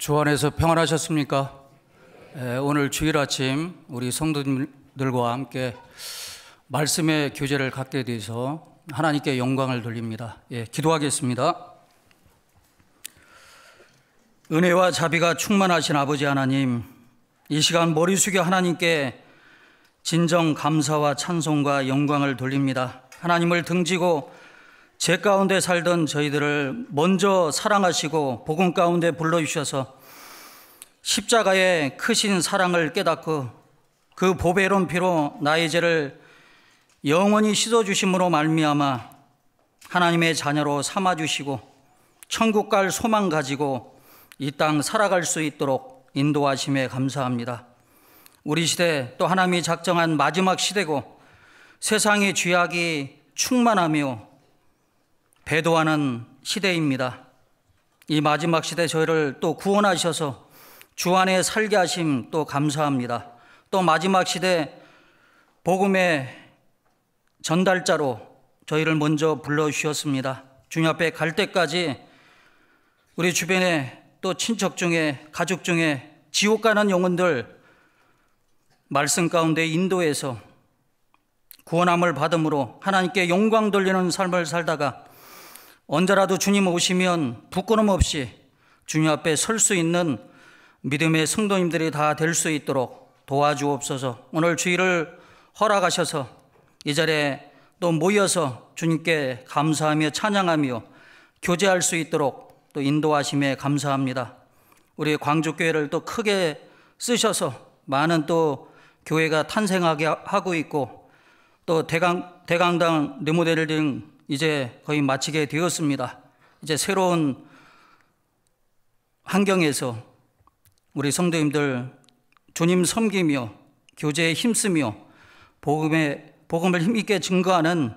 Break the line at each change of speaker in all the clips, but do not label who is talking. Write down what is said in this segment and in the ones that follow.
주 안에서 평안하셨습니까? 오늘 주일 아침 우리 성도들과 함께 말씀의 교제를 갖게 돼서 하나님께 영광을 돌립니다. 기도하겠습니다. 은혜와 자비가 충만하신 아버지 하나님, 이 시간 머리 숙여 하나님께 진정 감사와 찬송과 영광을 돌립니다. 하나님을 등지고 죄 가운데 살던 저희들을 먼저 사랑하시고 복음 가운데 불러주셔서 십자가의 크신 사랑을 깨닫고 그 보배로운 피로 나의 죄를 영원히 씻어주심으로 말미암아 하나님의 자녀로 삼아주시고 천국 갈 소망 가지고 이 땅 살아갈 수 있도록 인도하심에 감사합니다. 우리 시대 또 하나님이 작정한 마지막 시대고 세상의 죄악이 충만하며 배도하는 시대입니다. 이 마지막 시대 저희를 또 구원하셔서 주 안에 살게 하심 또 감사합니다. 또 마지막 시대 복음의 전달자로 저희를 먼저 불러주셨습니다. 주님 앞에 갈 때까지 우리 주변에 또 친척 중에 가족 중에 지옥 가는 영혼들 말씀 가운데 인도해서 구원함을 받음으로 하나님께 영광 돌리는 삶을 살다가 언제라도 주님 오시면 부끄럼 없이 주님 앞에 설 수 있는 믿음의 성도님들이 다 될 수 있도록 도와주옵소서. 오늘 주일을 허락하셔서 이 자리에 또 모여서 주님께 감사하며 찬양하며 교제할 수 있도록 또 인도하심에 감사합니다. 우리 광주교회를 또 크게 쓰셔서 많은 또 교회가 탄생하게 하고 있고 또 대강당 리모델링 이제 거의 마치게 되었습니다. 이제 새로운 환경에서 우리 성도님들 주님 섬기며 교제에 힘쓰며 복음을 힘있게 증거하는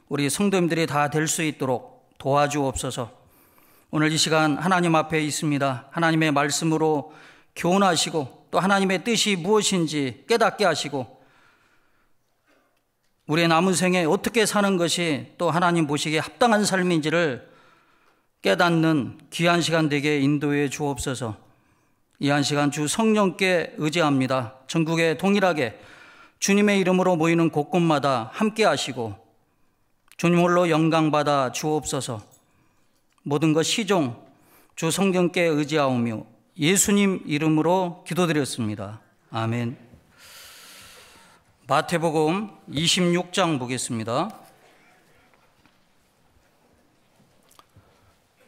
우리 성도님들이 다 될 수 있도록 도와주옵소서. 오늘 이 시간 하나님 앞에 있습니다. 하나님의 말씀으로 교훈하시고 또 하나님의 뜻이 무엇인지 깨닫게 하시고 우리의 남은 생에 어떻게 사는 것이 또 하나님 보시기에 합당한 삶인지를 깨닫는 귀한 시간 되게 인도해 주옵소서. 이 한 시간 주 성령께 의지합니다. 전국에 동일하게 주님의 이름으로 모이는 곳곳마다 함께 하시고 주님 홀로 영광받아 주옵소서. 모든 것 시종 주 성령께 의지하오며 예수님 이름으로 기도드렸습니다. 아멘. 마태복음 26장 보겠습니다.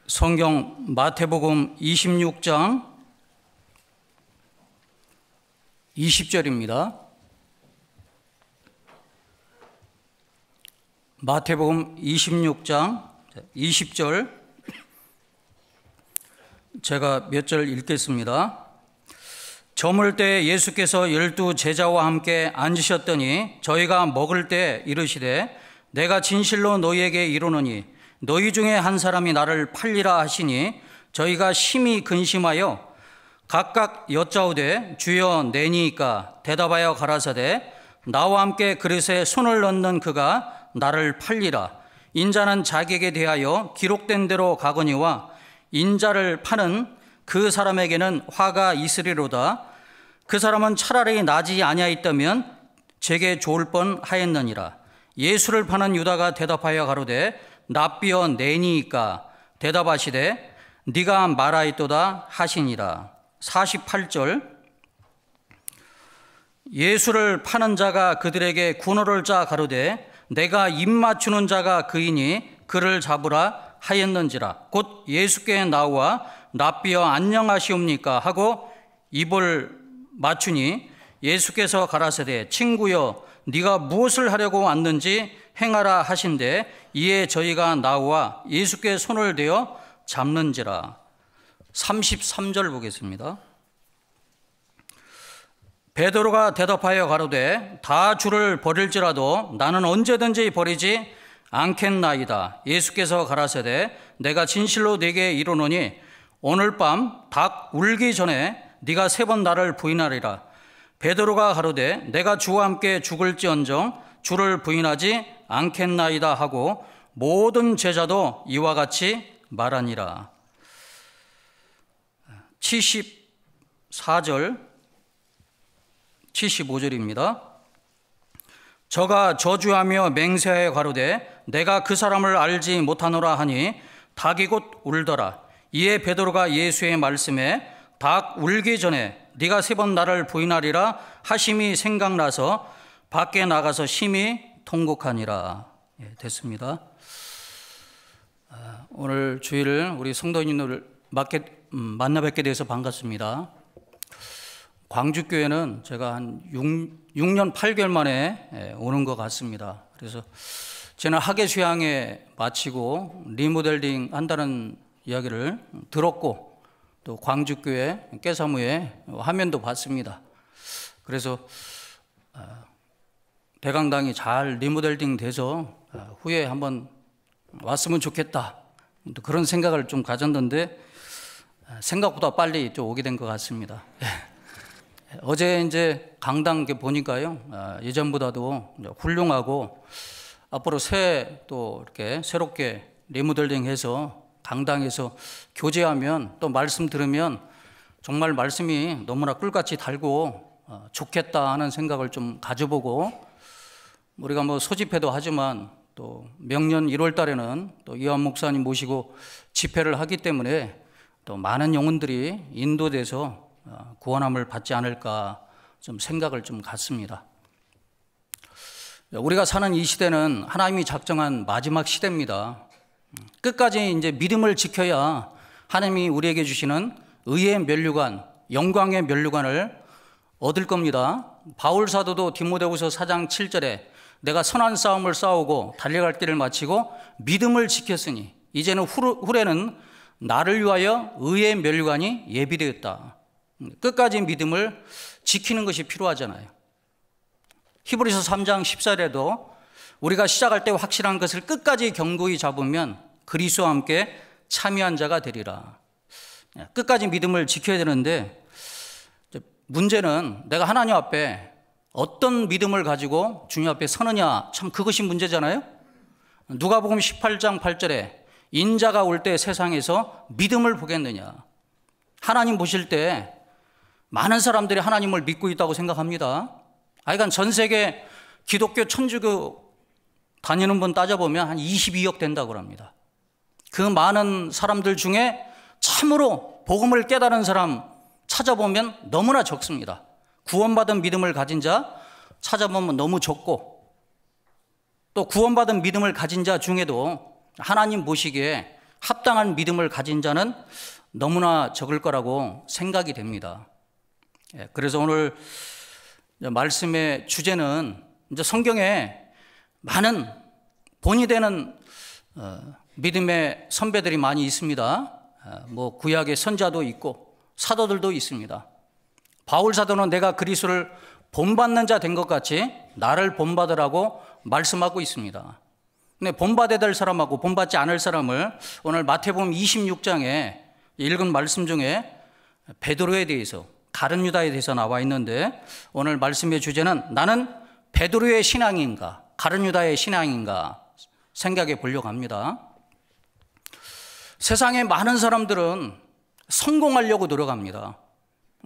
성경 마태복음 26장 20절입니다. 마태복음 26장 20절 제가 몇 절 읽겠습니다. 저물 때 예수께서 12 제자와 함께 앉으셨더니 저희가 먹을 때 이르시되 내가 진실로 너희에게 이르노니 너희 중에 한 사람이 나를 팔리라 하시니 저희가 심히 근심하여 각각 여짜오되 주여 내니이까 대답하여 가라사대 나와 함께 그릇에 손을 넣는 그가 나를 팔리라. 인자는 자기에게 대하여 기록된 대로 가거니와 인자를 파는 그 사람에게는 화가 있으리로다. 그 사람은 차라리 나지 아니하였다면 제게 좋을 뻔하였느니라. 예수를 파는 유다가 대답하여 가로되 납비어 내니이까 대답하시되 네가 말하였도다 하시니라. 48절 예수를 파는 자가 그들에게 군호를 짜 가로되 내가 입 맞추는 자가 그이니 그를 잡으라 하였는지라. 곧 예수께 나와 납비어 안녕하시옵니까 하고 입을 맞추니 예수께서 가라사대 친구여 네가 무엇을 하려고 왔는지 행하라 하신대 이에 저희가 나와 예수께 손을 대어 잡는지라. 33절 보겠습니다. 베드로가 대답하여 가로되 다 주를 버릴지라도 나는 언제든지 버리지 않겠나이다. 예수께서 가라사대 내가 진실로 네게 이르노니 오늘 밤 닭 울기 전에 네가 3번 나를 부인하리라. 베드로가 가로되 내가 주와 함께 죽을지언정 주를 부인하지 않겠나이다 하고 모든 제자도 이와 같이 말하니라. 74절, 75절입니다. 저가 저주하며 맹세하여 가로되 내가 그 사람을 알지 못하노라 하니 닭이 곧 울더라. 이에 베드로가 예수의 말씀에 닭 울기 전에 네가 3번 나를 부인하리라 하심이 생각나서 밖에 나가서 심히 통곡하니라. 됐습니다. 오늘 주일을 우리 성도님들 만나 뵙게 돼서 반갑습니다. 광주교회는 제가 한 6년 8개월 만에 오는 것 같습니다. 그래서 저는 학예 수양회 마치고 리모델링 한다는 이야기를 들었고 또 광주교회 깨사무에 화면도 봤습니다. 그래서 대강당이 잘 리모델링 돼서 후에 한번 왔으면 좋겠다, 그런 생각을 좀 가졌는데 생각보다 빨리 좀 오게 된 것 같습니다. 어제 이제 강당 보니까요, 예전보다도 훌륭하고 앞으로 또 이렇게 새롭게 리모델링해서 강당에서 교제하면 또 말씀 들으면 정말 말씀이 너무나 꿀같이 달고 좋겠다 하는 생각을 좀 가져보고, 우리가 소집회도 하지만 또 명년 1월 달에는 또 이완 목사님 모시고 집회를 하기 때문에 또 많은 영혼들이 인도돼서 구원함을 받지 않을까 좀 생각을 좀 갖습니다. 우리가 사는 이 시대는 하나님이 작정한 마지막 시대입니다. 끝까지 이제 믿음을 지켜야 하나님이 우리에게 주시는 의의 면류관, 영광의 면류관을 얻을 겁니다. 바울 사도도 디모데후서 4장 7절에 내가 선한 싸움을 싸우고 달려갈 길을 마치고 믿음을 지켰으니 이제는 후래는 나를 위하여 의의 면류관이 예비되었다. 끝까지 믿음을 지키는 것이 필요하잖아요. 히브리서 3장 14절에도 우리가 시작할 때 확실한 것을 끝까지 견고히 잡으면 그리스도와 함께 참여한 자가 되리라. 끝까지 믿음을 지켜야 되는데 문제는 내가 하나님 앞에 어떤 믿음을 가지고 주님 앞에 서느냐, 참 그것이 문제잖아요. 누가복음 18장 8절에 인자가 올 때 세상에서 믿음을 보겠느냐. 하나님 보실 때 많은 사람들이 하나님을 믿고 있다고 생각합니다. 하여간 전 세계 기독교 천주교 다니는 분 따져보면 한 22억 된다고 합니다. 그 많은 사람들 중에 참으로 복음을 깨달은 사람 찾아보면 너무나 적습니다. 구원받은 믿음을 가진 자 찾아보면 너무 적고, 또 구원받은 믿음을 가진 자 중에도 하나님 보시기에 합당한 믿음을 가진 자는 너무나 적을 거라고 생각이 됩니다. 그래서 오늘 말씀의 주제는 이제 성경에 많은 본이 되는 믿음의 선배들이 많이 있습니다. 구약의 선자도 있고 사도들도 있습니다. 바울 사도는 내가 그리스도를 본받는 자 된 것 같이 나를 본받으라고 말씀하고 있습니다. 근데 본받아야 될 사람하고 본받지 않을 사람을 오늘 마태복음 26장에 읽은 말씀 중에 베드로에 대해서, 가룟 유다에 대해서 나와 있는데 오늘 말씀의 주제는 나는 베드로의 신앙인가 가룟 유다의 신앙인가 생각해 보려고 합니다. 세상에 많은 사람들은 성공하려고 노력합니다.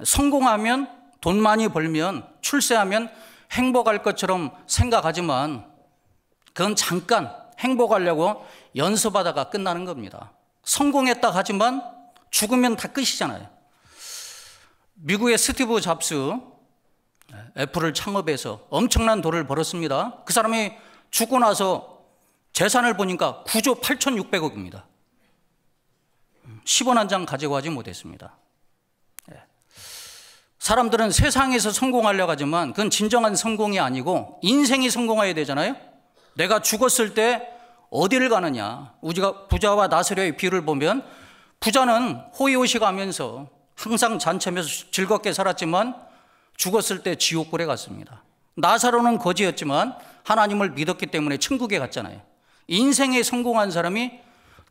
성공하면 돈 많이 벌면 출세하면 행복할 것처럼 생각하지만 그건 잠깐 행복하려고 연습하다가 끝나는 겁니다. 성공했다 하지만 죽으면 다 끝이잖아요. 미국의 스티브 잡스, 애플을 창업해서 엄청난 돈을 벌었습니다. 그 사람이 죽고 나서 재산을 보니까 9조 8,600억입니다. 10원 한 장 가져가지 못했습니다. 사람들은 세상에서 성공하려고 하지만 그건 진정한 성공이 아니고 인생이 성공해야 되잖아요. 내가 죽었을 때 어디를 가느냐. 우리가 부자와 나사로의 비유를 보면 부자는 호의호식하면서 항상 잔치하면서 즐겁게 살았지만 죽었을 때 지옥불에 갔습니다. 나사로는 거지였지만 하나님을 믿었기 때문에 천국에 갔잖아요. 인생에 성공한 사람이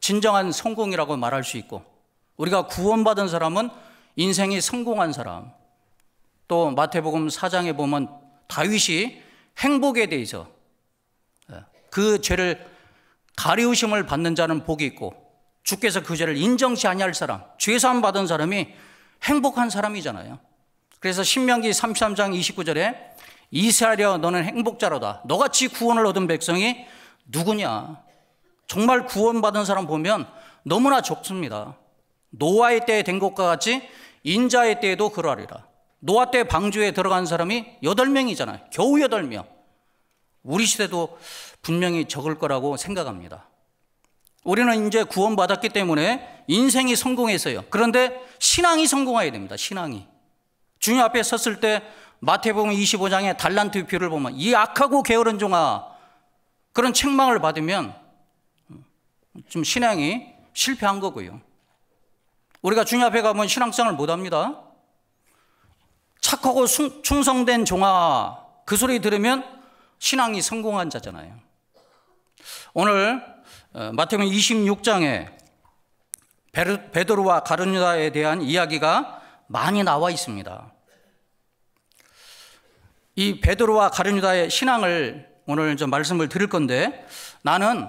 진정한 성공이라고 말할 수 있고, 우리가 구원받은 사람은 인생이 성공한 사람. 또 마태복음 4장에 보면 다윗이 행복에 대해서 그 죄를 가리우심을 받는 자는 복이 있고 주께서 그 죄를 인정치 아니할 사람, 죄사함 받은 사람이 행복한 사람이잖아요. 그래서 신명기 33장 29절에 이스라엘이여 너는 행복자로다. 너같이 구원을 얻은 백성이 누구냐. 정말 구원받은 사람 보면 너무나 적습니다. 노아의 때에 된 것과 같이 인자의 때에도 그러하리라. 노아 때 방주에 들어간 사람이 8명이잖아요. 겨우 8명. 우리 시대도 분명히 적을 거라고 생각합니다. 우리는 이제 구원받았기 때문에 인생이 성공했어요. 그런데 신앙이 성공해야 됩니다. 신앙이. 주님 앞에 섰을 때 마태복음 25장의 달란트 비유를 보면 이 악하고 게으른 종아, 그런 책망을 받으면 좀 신앙이 실패한 거고요. 우리가 주님 앞에 가면 신앙생활을 못합니다. 착하고 충성된 종아, 그 소리 들으면 신앙이 성공한 자잖아요. 오늘 마태복음 26장에 베드로와 가룟유다에 대한 이야기가 많이 나와 있습니다. 이 베드로와 가룟유다의 신앙을 오늘 좀 말씀을 드릴 건데, 나는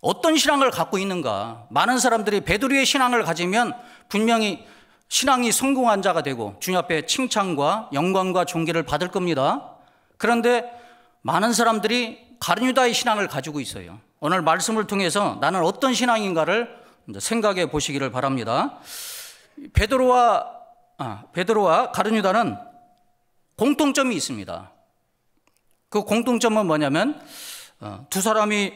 어떤 신앙을 갖고 있는가. 많은 사람들이 베드로의 신앙을 가지면 분명히 신앙이 성공한 자가 되고 주님 앞에 칭찬과 영광과 존귀를 받을 겁니다. 그런데 많은 사람들이 가룟유다의 신앙을 가지고 있어요. 오늘 말씀을 통해서 나는 어떤 신앙인가를 생각해 보시기를 바랍니다. 베드로와 가룟유다는 공통점이 있습니다. 그 공통점은 뭐냐면 두 사람이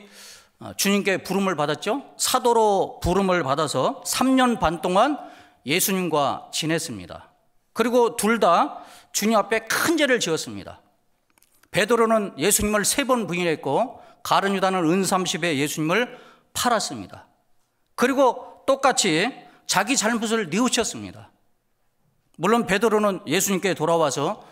주님께 부름을 받았죠. 사도로 부름을 받아서 3년 반 동안 예수님과 지냈습니다. 그리고 둘 다 주님 앞에 큰 죄를 지었습니다. 베드로는 예수님을 3번 부인했고 가룟유다는 은30에 예수님을 팔았습니다. 그리고 똑같이 자기 잘못을 뉘우쳤습니다. 물론 베드로는 예수님께 돌아와서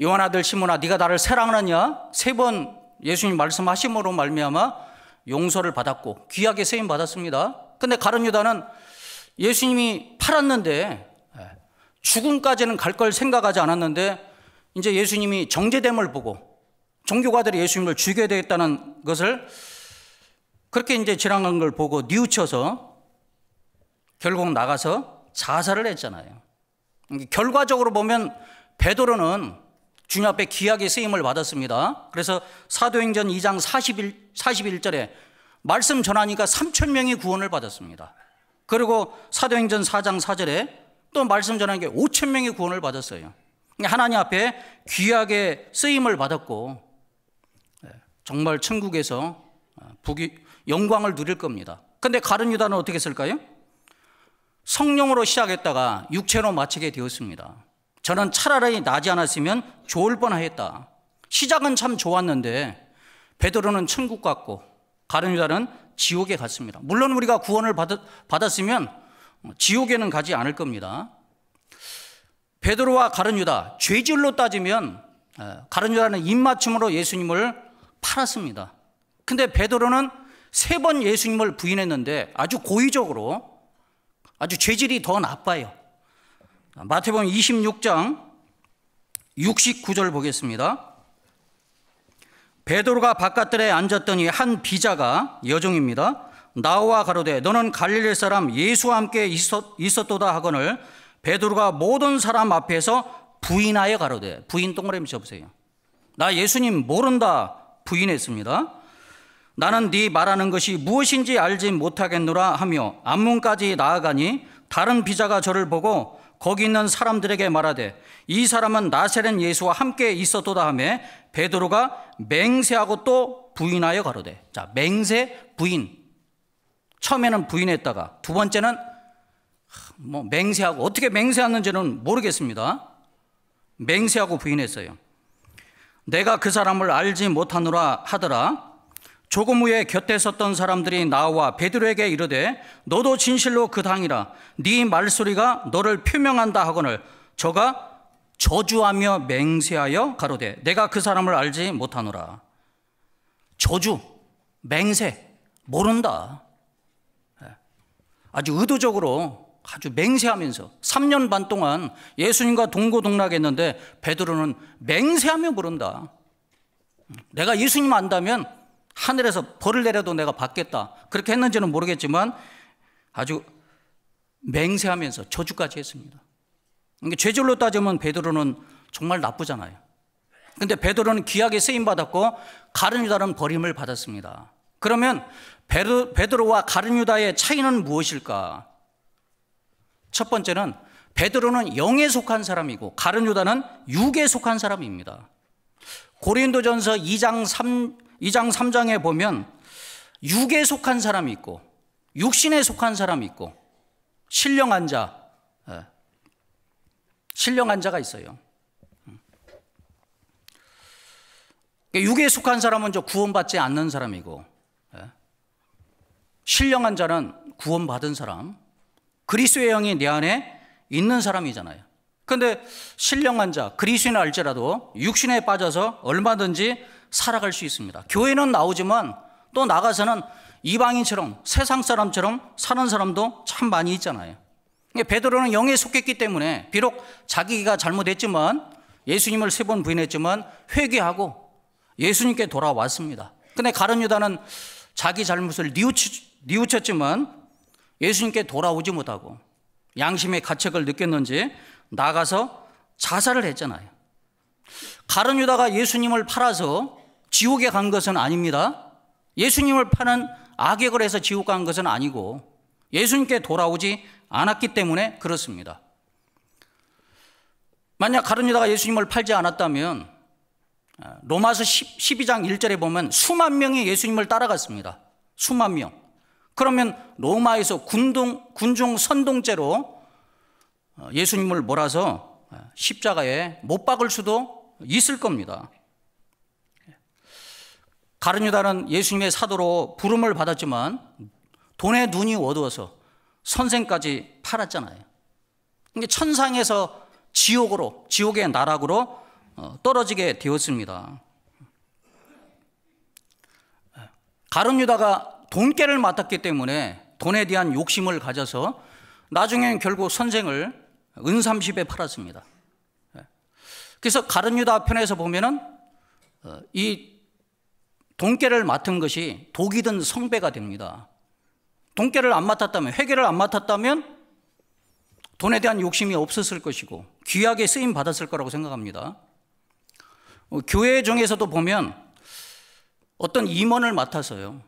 요한 아들 시몬아 네가 나를 사랑하느냐 3번 예수님 말씀하심으로 말미암아 용서를 받았고 귀하게 세임 받았습니다. 그런데 가룟유다는 예수님이 팔았는데 죽음까지는 갈 걸 생각하지 않았는데 이제 예수님이 정죄됨을 보고 종교가들이 예수님을 죽여야 되겠다는 것을 그렇게 이제 지나간 걸 보고 뉘우쳐서 결국 나가서 자살을 했잖아요. 결과적으로 보면 베드로는 주님 앞에 귀하게 쓰임을 받았습니다. 그래서 사도행전 2장 41절에 말씀 전하니까 3,000명이 구원을 받았습니다. 그리고 사도행전 4장 4절에 또 말씀 전하니까 5,000명이 구원을 받았어요. 하나님 앞에 귀하게 쓰임을 받았고 정말 천국에서 영광을 누릴 겁니다. 그런데 가룟유다는 어떻게 했을까요? 성령으로 시작했다가 육체로 마치게 되었습니다. 저는 차라리 나지 않았으면 좋을 뻔하였다. 시작은 참 좋았는데 베드로는 천국 갔고 가룟유다는 지옥에 갔습니다. 물론 우리가 구원을 받았으면 지옥에는 가지 않을 겁니다. 베드로와 가룟유다, 죄질로 따지면 가룟유다는 입맞춤으로 예수님을 팔았습니다. 근데 베드로는 3번 예수님을 부인했는데 아주 고의적으로, 아주 죄질이 더 나빠요. 마태복음 26장 69절 보겠습니다. 베드로가 바깥들에 앉았더니 한 비자가, 여종입니다, 나와 가로되 너는 갈릴리 사람 예수와 함께 있었도다 하거늘 베드로가 모든 사람 앞에서 부인하여 가로되, 부인 동그라미 쳐보세요. 나 예수님 모른다 부인했습니다. 나는 네 말하는 것이 무엇인지 알지 못하겠노라 하며 앞문까지 나아가니 다른 비자가 저를 보고 거기 있는 사람들에게 말하되 이 사람은 나사렛 예수와 함께 있었도다 하며 베드로가 맹세하고 또 부인하여 가로되. 자, 맹세, 부인. 처음에는 부인했다가 두 번째는 맹세하고, 어떻게 맹세했는지는 모르겠습니다. 맹세하고 부인했어요. 내가 그 사람을 알지 못하노라 하더라. 조금 후에 곁에 섰던 사람들이 나와 베드로에게 이르되 너도 진실로 그 당이라 네 말소리가 너를 표명한다 하거늘 저가 저주하며 맹세하여 가로되 내가 그 사람을 알지 못하노라. 저주, 맹세, 모른다. 아주 의도적으로 아주 맹세하면서 3년 반 동안 예수님과 동고동락했는데 베드로는 맹세하며 모른다. 내가 예수님 안다면 하늘에서 벌을 내려도 내가 받겠다. 그렇게 했는지는 모르겠지만 아주 맹세하면서 저주까지 했습니다. 이게 죄질로 따지면 베드로는 정말 나쁘잖아요. 근데 베드로는 귀하게 쓰임 받았고 가룟 유다는 버림을 받았습니다. 그러면 베드로와 가룟 유다의 차이는 무엇일까? 첫 번째는 베드로는 영에 속한 사람이고 가룟 유다는 육에 속한 사람입니다. 고린도전서 2장 3장에 보면 육에 속한 사람이 있고 육신에 속한 사람이 있고 신령한 자가 있어요. 육에 속한 사람은 구원받지 않는 사람이고 신령한 자는 구원받은 사람, 그리스도의 영이 내 안에 있는 사람이잖아요. 그런데 신령한 자, 그리스도인을 알지라도 육신에 빠져서 얼마든지 살아갈 수 있습니다. 교회는 나오지만 또 나가서는 이방인처럼 세상 사람처럼 사는 사람도 참 많이 있잖아요. 베드로는 영에 속했기 때문에 비록 자기가 잘못했지만 예수님을 3번 부인했지만 회개하고 예수님께 돌아왔습니다. 그런데 가룟 유다는 자기 잘못을 뉘우쳤지만 예수님께 돌아오지 못하고 양심의 가책을 느꼈는지 나가서 자살을 했잖아요. 가룟 유다가 예수님을 팔아서 지옥에 간 것은 아닙니다. 예수님을 파는 악역을 해서 지옥 간 것은 아니고 예수님께 돌아오지 않았기 때문에 그렇습니다. 만약 가룟 유다가 예수님을 팔지 않았다면 로마서 12장 1절에 보면 수만 명이 예수님을 따라갔습니다. 수만 명. 그러면 로마에서 군중 선동죄로 예수님을 몰아서 십자가에 못 박을 수도 있을 겁니다. 가룟 유다는 예수님의 사도로 부름을 받았지만 돈에 눈이 어두워서 선생까지 팔았잖아요. 이게 천상에서 지옥의 나락으로 떨어지게 되었습니다. 가룟 유다가 돈깨를 맡았기 때문에 돈에 대한 욕심을 가져서 나중에는 결국 선생을 은삼십에 팔았습니다. 그래서 가룟 유다 편에서 보면은 이 돈깨를 맡은 것이 독이 든 성배가 됩니다. 돈깨를 안 맡았다면, 회개를 안 맡았다면 돈에 대한 욕심이 없었을 것이고 귀하게 쓰임 받았을 거라고 생각합니다. 교회 중에서도 보면 어떤 임원을 맡아서요,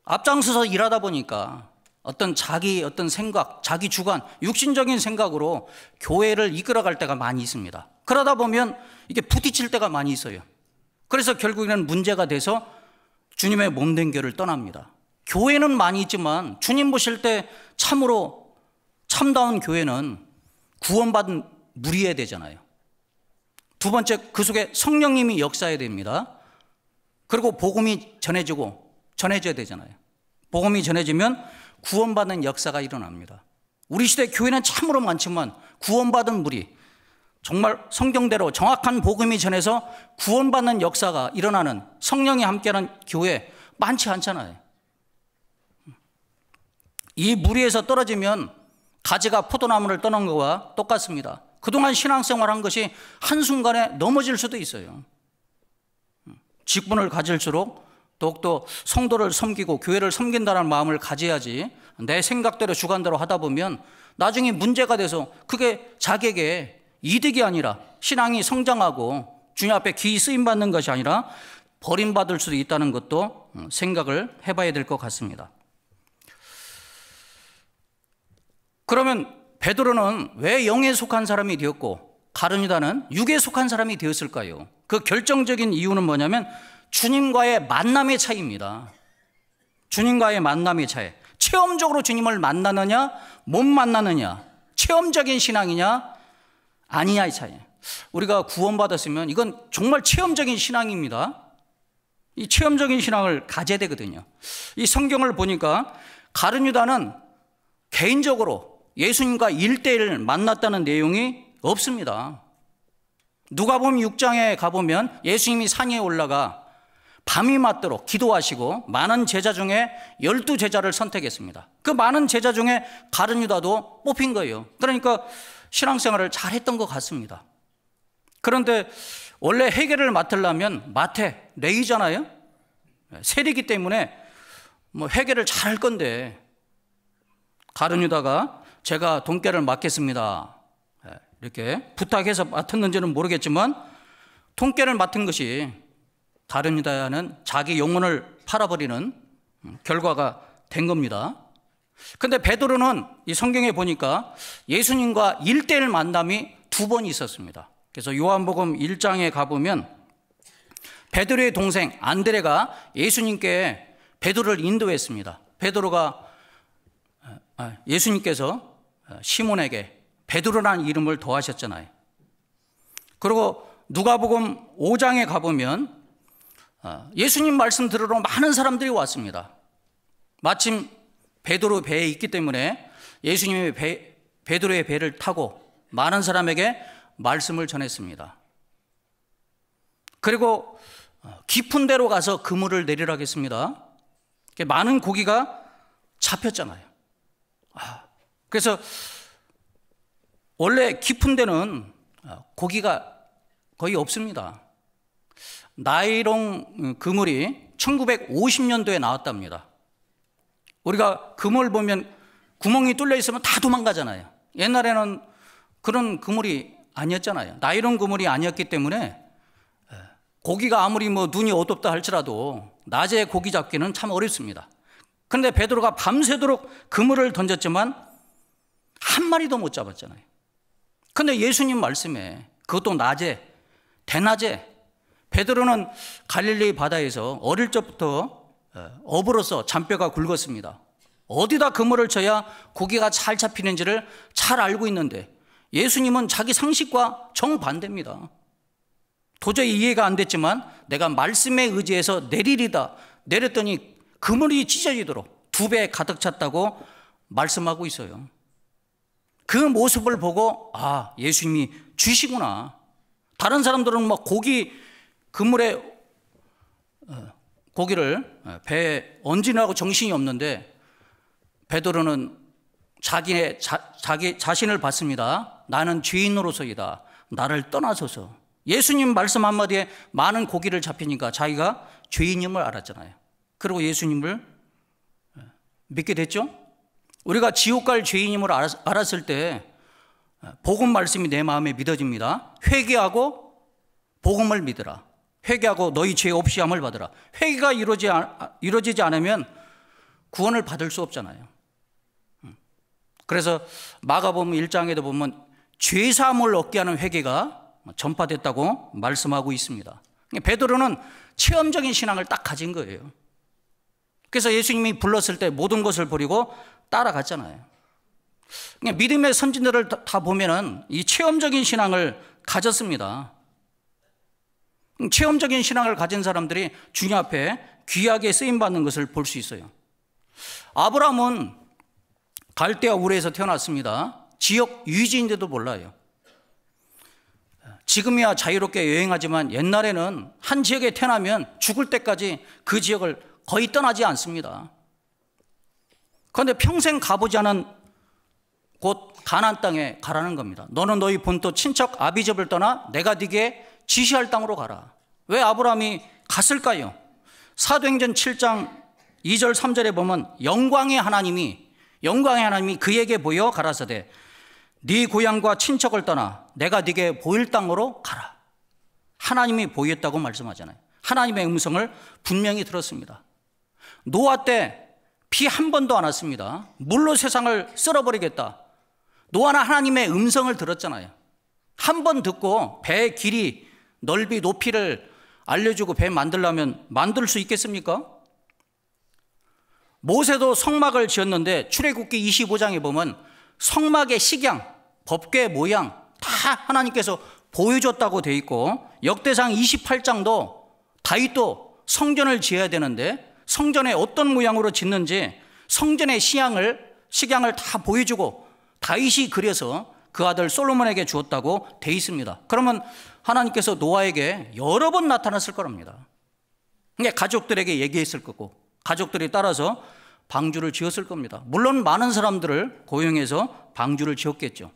앞장서서 일하다 보니까 어떤 생각, 자기 주관, 육신적인 생각으로 교회를 이끌어갈 때가 많이 있습니다. 그러다 보면 이게 부딪힐 때가 많이 있어요. 그래서 결국에는 문제가 돼서 주님의 몸된 교를 떠납니다. 교회는 많이 있지만 주님 보실 때 참으로 참다운 교회는 구원받은 무리여야 되잖아요. 두 번째, 그 속에 성령님이 역사해야 됩니다. 그리고 복음이 전해져야 되잖아요. 복음이 전해지면 구원받는 역사가 일어납니다. 우리 시대 교회는 참으로 많지만 구원받은 무리, 정말 성경대로 정확한 복음이 전해서 구원받는 역사가 일어나는, 성령이 함께하는 교회 많지 않잖아요. 이 무리에서 떨어지면 가지가 포도나무를 떠난 것과 똑같습니다. 그동안 신앙생활한 것이 한순간에 넘어질 수도 있어요. 직분을 가질수록 더욱더 성도를 섬기고 교회를 섬긴다는 마음을 가져야지, 내 생각대로 주관대로 하다 보면 나중에 문제가 돼서 그게 자기에게 이득이 아니라 신앙이 성장하고 주님 앞에 기이 쓰임받는 것이 아니라 버림받을 수도 있다는 것도 생각을 해봐야 될 것 같습니다. 그러면 베드로는 왜 영에 속한 사람이 되었고 가룟 유다는 육에 속한 사람이 되었을까요? 그 결정적인 이유는 뭐냐면 주님과의 만남의 차이입니다. 주님과의 만남의 차이. 체험적으로 주님을 만나느냐 못 만나느냐, 체험적인 신앙이냐 아니냐의 차이. 우리가 구원받았으면 이건 정말 체험적인 신앙입니다. 이 체험적인 신앙을 가져야 되거든요. 이 성경을 보니까 가룟 유다는 개인적으로 예수님과 1대1 만났다는 내용이 없습니다. 누가복음 6장에 가보면 예수님이 산에 올라가 밤이 맞도록 기도하시고 많은 제자 중에 12제자를 선택했습니다. 그 많은 제자 중에 가룟 유다도 뽑힌 거예요. 그러니까 신앙생활을 잘했던 것 같습니다. 그런데 원래 회개를 맡으려면 마태, 레위잖아요. 세리기 때문에 회개를 잘할 건데 가룟 유다가 제가 돈깨를 맡겠습니다, 이렇게 부탁해서 맡았는지는 모르겠지만 통깨를 맡은 것이 다릅니다 하는 자기 영혼을 팔아버리는 결과가 된 겁니다. 그런데 베드로는 이 성경에 보니까 예수님과 1대1 만남이 2번 있었습니다. 그래서 요한복음 1장에 가보면 베드로의 동생 안드레가 예수님께 베드로를 인도했습니다. 예수님께서 시몬에게 베드로라는 이름을 더하셨잖아요. 그리고 누가복음 5장에 가보면 예수님 말씀 들으러 많은 사람들이 왔습니다. 마침 베드로 배에 있기 때문에 예수님이 베드로의 배를 타고 많은 사람에게 말씀을 전했습니다. 그리고 깊은 데로 가서 그물을 내리라 했습니다. 많은 고기가 잡혔잖아요. 그래서 원래 깊은 데는 고기가 거의 없습니다. 나일론 그물이 1950년도에 나왔답니다. 우리가 그물 보면 구멍이 뚫려 있으면 다 도망가잖아요. 옛날에는 그런 그물이 아니었잖아요. 나일론 그물이 아니었기 때문에 고기가 아무리 눈이 어둡다 할지라도 낮에 고기 잡기는 참 어렵습니다. 그런데 베드로가 밤새도록 그물을 던졌지만 한 마리도 못 잡았잖아요. 그런데 예수님 말씀에 그것도 낮에, 대낮에 베드로는 갈릴리 바다에서 어릴 적부터 어부로서 잔뼈가 굵었습니다. 어디다 그물을 쳐야 고기가 잘 잡히는지를 잘 알고 있는데 예수님은 자기 상식과 정반대입니다. 도저히 이해가 안 됐지만 내가 말씀에 의지해서 내리리다 내렸더니 그물이 찢어지도록 2배 가득 찼다고 말씀하고 있어요. 그 모습을 보고 예수님이 주시구나. 다른 사람들은 그물에 고기를 배에 얹으라고 정신이 없는데 베드로는 자기 자신을 봤습니다. 나는 죄인으로서이다. 나를 떠나소서. 예수님 말씀 한마디에 많은 고기를 잡히니까 자기가 죄인임을 알았잖아요. 그리고 예수님을 믿게 됐죠. 우리가 지옥 갈 죄인임을 알았을 때 복음 말씀이 내 마음에 믿어집니다. 회개하고 복음을 믿으라. 회개하고 너희 죄 없이 함을 받으라. 회개가 이루어지지 않으면 구원을 받을 수 없잖아요. 그래서 마가복음 1장에도 보면 죄사함을 얻게 하는 회개가 전파됐다고 말씀하고 있습니다. 베드로는 체험적인 신앙을 딱 가진 거예요. 그래서 예수님이 불렀을 때 모든 것을 버리고 따라갔잖아요. 믿음의 선진들을 다 보면은 이 체험적인 신앙을 가졌습니다. 체험적인 신앙을 가진 사람들이 주님 앞에 귀하게 쓰임받는 것을 볼 수 있어요. 아브라함은 갈대아 우르에서 태어났습니다. 지역 유지인데도 몰라요. 지금이야 자유롭게 여행하지만 옛날에는 한 지역에 태어나면 죽을 때까지 그 지역을 거의 떠나지 않습니다. 그런데 평생 가보지 않은 곧 가나안 땅에 가라는 겁니다. 너는 너희 본토 친척 아비집을 떠나 내가 네게 지시할 땅으로 가라. 왜 아브라함이 갔을까요? 사도행전 7장 2절 3절에 보면 영광의 하나님이 그에게 보여 가라사대 네 고향과 친척을 떠나 내가 네게 보일 땅으로 가라. 하나님이 보였다고 말씀하잖아요. 하나님의 음성을 분명히 들었습니다. 노아 때 비 한 번도 안 왔습니다. 물로 세상을 쓸어버리겠다. 노아는 하나님의 음성을 들었잖아요. 한 번 듣고 배의 길이, 넓이, 높이를 알려주고 배 만들려면 만들 수 있겠습니까? 모세도 성막을 지었는데 출애굽기 25장에 보면 성막의 식양, 법궤 모양 다 하나님께서 보여줬다고 돼 있고 역대상 28장도 다윗도 성전을 지어야 되는데 성전에 어떤 모양으로 짓는지 성전의 식양을 다 보여주고 다윗이 그려서 그 아들 솔로몬에게 주었다고 돼 있습니다. 그러면 하나님께서 노아에게 여러 번 나타났을 겁니다. 가족들에게 얘기했을 거고 가족들이 따라서 방주를 지었을 겁니다. 물론 많은 사람들을 고용해서 방주를 지었겠죠.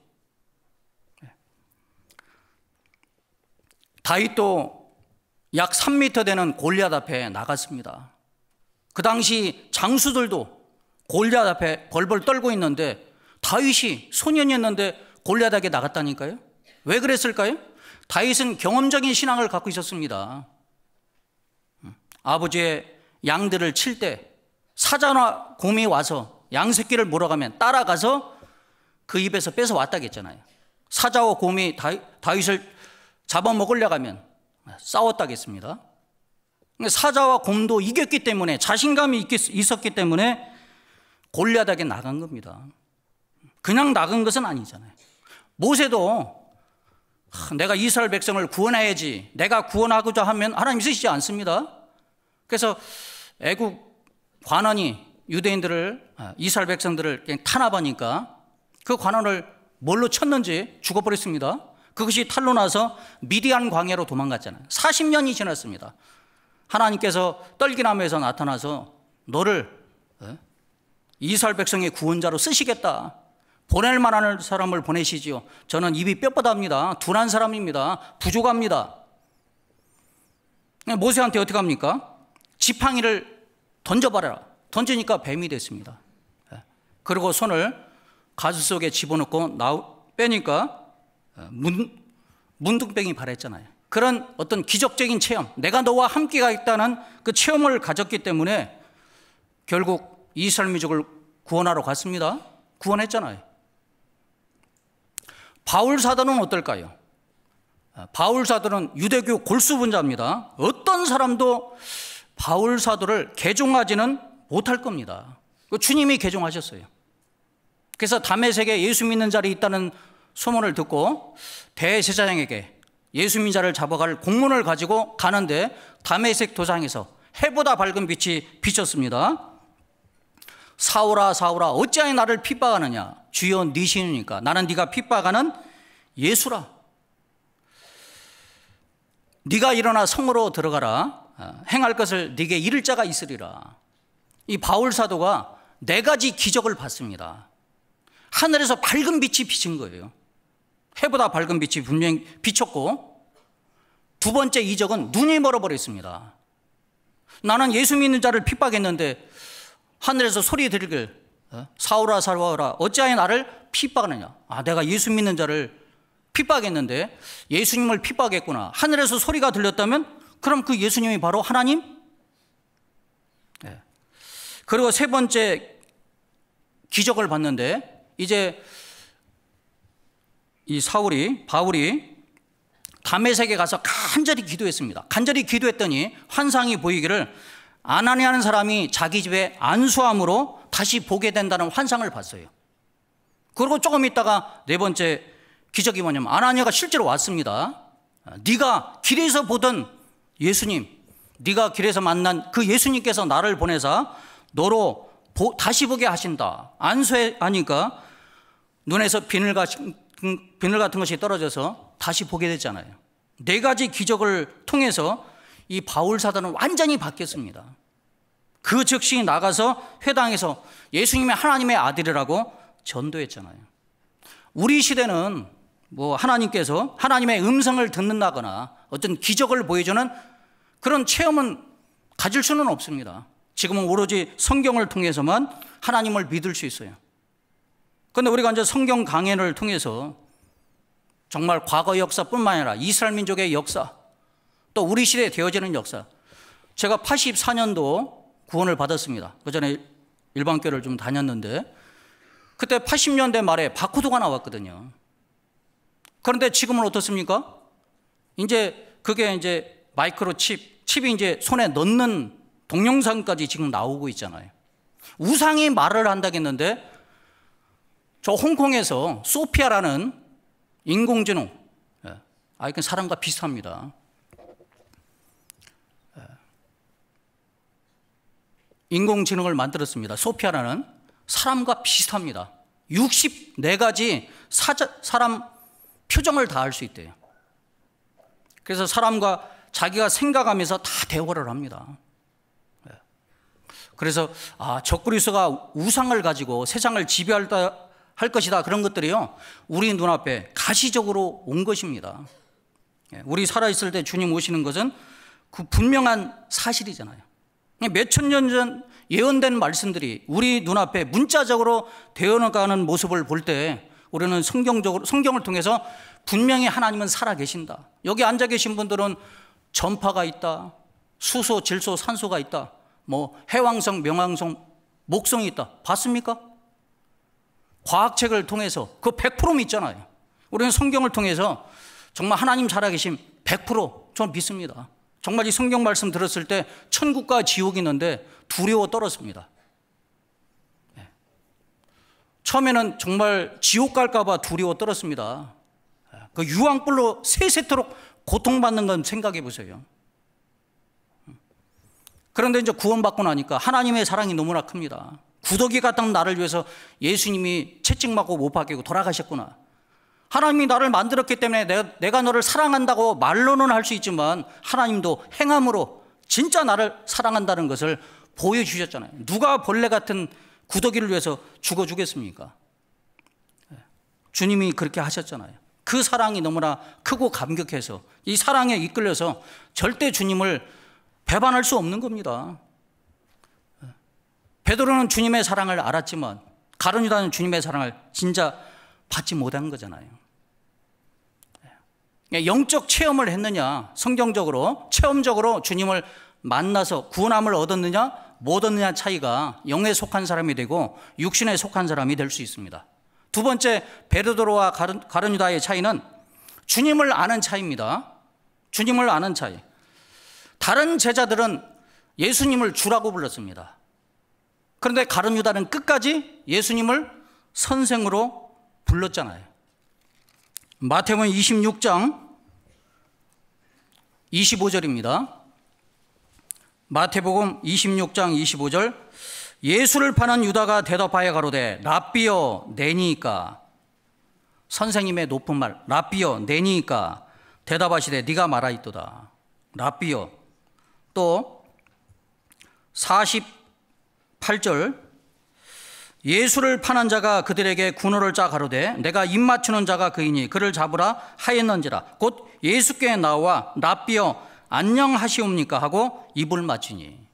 다윗도 약 3m 되는 골리앗 앞에 나갔습니다. 그 당시 장수들도 골리앗 앞에 벌벌 떨고 있는데 다윗이 소년이었는데 골리앗에게 나갔다니까요. 왜 그랬을까요? 다윗은 경험적인 신앙을 갖고 있었습니다. 아버지의 양들을 칠 때 사자나 곰이 와서 양 새끼를 몰아가면 따라가서 그 입에서 뺏어왔다겠잖아요. 사자와 곰이 다윗을 잡아먹으려고 하면 싸웠다겠습니다. 사자와 곰도 이겼기 때문에, 자신감이 있었기 때문에 골리앗에게 나간 겁니다. 그냥 나간 것은 아니잖아요. 모세도 내가 이스라엘 백성을 구원해야지, 내가 구원하고자 하면 하나님 쓰시지 않습니다. 그래서 애국 관원이 유대인들을, 이스라엘 백성들을 그냥 탄압하니까 그 관원을 뭘로 쳤는지 죽어버렸습니다. 그것이 탈로 나서 미디안 광야로 도망갔잖아요. 40년이 지났습니다. 하나님께서 떨기나무에서 나타나서 너를 이스라엘 백성의 구원자로 쓰시겠다, 보낼 만한 사람을 보내시지요. 저는 입이 뻣뻣합니다. 둔한 사람입니다. 부족합니다. 모세한테 어떻게 합니까? 지팡이를 던져버려라. 던지니까 뱀이 됐습니다. 그리고 손을 가슴 속에 집어넣고 빼니까 문둥병이 발했잖아요. 그런 어떤 기적적인 체험, 내가 너와 함께가 있다는 그 체험을 가졌기 때문에 결국 이스라엘 민족을 구원하러 갔습니다. 구원했잖아요. 바울 사도는 어떨까요? 바울 사도는 유대교 골수분자입니다. 어떤 사람도 바울 사도를 개종하지는 못할 겁니다. 주님이 개종하셨어요. 그래서 다메섹에 예수 믿는 자리 있다는 소문을 듣고 대제사장에게 예수 믿는 자를 잡아갈 공문을 가지고 가는데 다메섹 도상에서 해보다 밝은 빛이 비쳤습니다. 사울아 사울아 어찌하여 나를 핍박하느냐, 주여 네 신이니까 나는 네가 핍박하는 예수라. 네가 일어나 성으로 들어가라. 행할 것을 네게 이를 자가 있으리라. 이 바울 사도가 4가지 기적을 봤습니다. 하늘에서 밝은 빛이 비친 거예요. 해보다 밝은 빛이 분명히 비쳤고, 두 번째 이적은 눈이 멀어버렸습니다. 나는 예수 믿는 자를 핍박했는데 하늘에서 소리 들리길 사울아 사울아 어찌하여 나를 핍박하느냐. 내가 예수 믿는 자를 핍박했는데 예수님을 핍박했구나. 하늘에서 소리가 들렸다면 그럼 그 예수님이 바로 하나님? 그리고 세 번째 기적을 봤는데, 이제 이 바울이 다메섹에 가서 간절히 기도했습니다. 간절히 기도했더니 환상이 보이기를 아나니아라는 사람이 자기 집에 안수함으로 다시 보게 된다는 환상을 봤어요. 그리고 조금 있다가 네 번째 기적이 뭐냐면 아나니아가 실제로 왔습니다. 네가 길에서 보던 예수님, 네가 길에서 만난 그 예수님께서 나를 보내사 너로 다시 보게 하신다. 안수하니까 눈에서 비늘 같은 것이 떨어져서 다시 보게 됐잖아요. 4가지 기적을 통해서 이 바울 사도는 완전히 바뀌었습니다. 그 즉시 나가서 회당에서 예수님이 하나님의 아들이라고 전도했잖아요. 우리 시대는 하나님께서 하나님의 음성을 듣는다거나 어떤 기적을 보여주는 그런 체험은 가질 수는 없습니다. 지금은 오로지 성경을 통해서만 하나님을 믿을 수 있어요. 그런데 우리가 이제 성경 강해를 통해서 정말 과거 역사뿐만 아니라 이스라엘 민족의 역사, 또 우리 시대에 되어지는 역사. 제가 84년도 구원을 받았습니다. 그 전에 일반교회를 좀 다녔는데 그때 80년대 말에 바코드가 나왔거든요. 그런데 지금은 어떻습니까? 그게 이제 칩이 이제 손에 넣는 동영상까지 지금 나오고 있잖아요. 우상이 말을 한다겠는데 저 홍콩에서 소피아라는 인공지능, 이건 사람과 비슷합니다. 인공지능을 만들었습니다. 소피아라는 사람과 비슷합니다. 64가지 사람 표정을 다 할 수 있대요. 그래서 사람과 자기가 생각하면서 다 대화를 합니다. 그래서 적그리스도가 우상을 가지고 세상을 지배할 것이다, 그런 것들이요 우리 눈앞에 가시적으로 온 것입니다. 우리 살아있을 때 주님 오시는 것은 그 분명한 사실이잖아요. 몇천 년 전 예언된 말씀들이 우리 눈앞에 문자적으로 되어가는 모습을 볼 때 우리는 성경을 통해서 분명히 하나님은 살아계신다. 여기 앉아 계신 분들은 전파가 있다, 수소, 질소, 산소가 있다, 뭐 해왕성, 명왕성, 목성이 있다. 봤습니까? 과학책을 통해서 그 100% 믿잖아요. 우리는 성경을 통해서 정말 하나님 살아계심 100% 저는 믿습니다. 정말 이 성경 말씀 들었을 때 천국과 지옥이 있는데 두려워 떨었습니다. 처음에는 정말 지옥 갈까 봐 두려워 떨었습니다. 그 유황불로 세세토록 고통받는 건 생각해 보세요. 그런데 이제 구원받고 나니까 하나님의 사랑이 너무나 큽니다. 구더기 같은 나를 위해서 예수님이 채찍 맞고 못 박히고 돌아가셨구나. 하나님이 나를 만들었기 때문에 내가 너를 사랑한다고 말로는 할 수 있지만 하나님도 행함으로 진짜 나를 사랑한다는 것을 보여주셨잖아요. 누가 벌레 같은 구더기를 위해서 죽어주겠습니까? 주님이 그렇게 하셨잖아요. 그 사랑이 너무나 크고 감격해서 이 사랑에 이끌려서 절대 주님을 배반할 수 없는 겁니다. 베드로는 주님의 사랑을 알았지만 가룟 유다는 주님의 사랑을 진짜 받지 못한 거잖아요. 영적 체험을 했느냐, 성경적으로 체험적으로 주님을 만나서 구원함을 얻었느냐 못 얻느냐 차이가 영에 속한 사람이 되고 육신에 속한 사람이 될 수 있습니다. 두 번째, 베드로와 가룟 유다의 차이는 주님을 아는 차이입니다. 주님을 아는 차이. 다른 제자들은 예수님을 주라고 불렀습니다. 그런데 가룟 유다는 끝까지 예수님을 선생으로 불렀잖아요. 마태복음 26장 25절입니다. 마태복음 26장 25절. 예수를 파는 유다가 대답하여 가로되 랍비여 내니이까. 선생님의 높은 말 랍비여 내니이까. 대답하시되 네가 말하였도다. 랍비여. 또 48절. 예수를 파는 자가 그들에게 군호를 짜 가로되 내가 입 맞추는 자가 그이니 그를 잡으라 하였는지라. 곧 예수께 나와 랍비여 안녕하시옵니까 하고 입을 맞추니.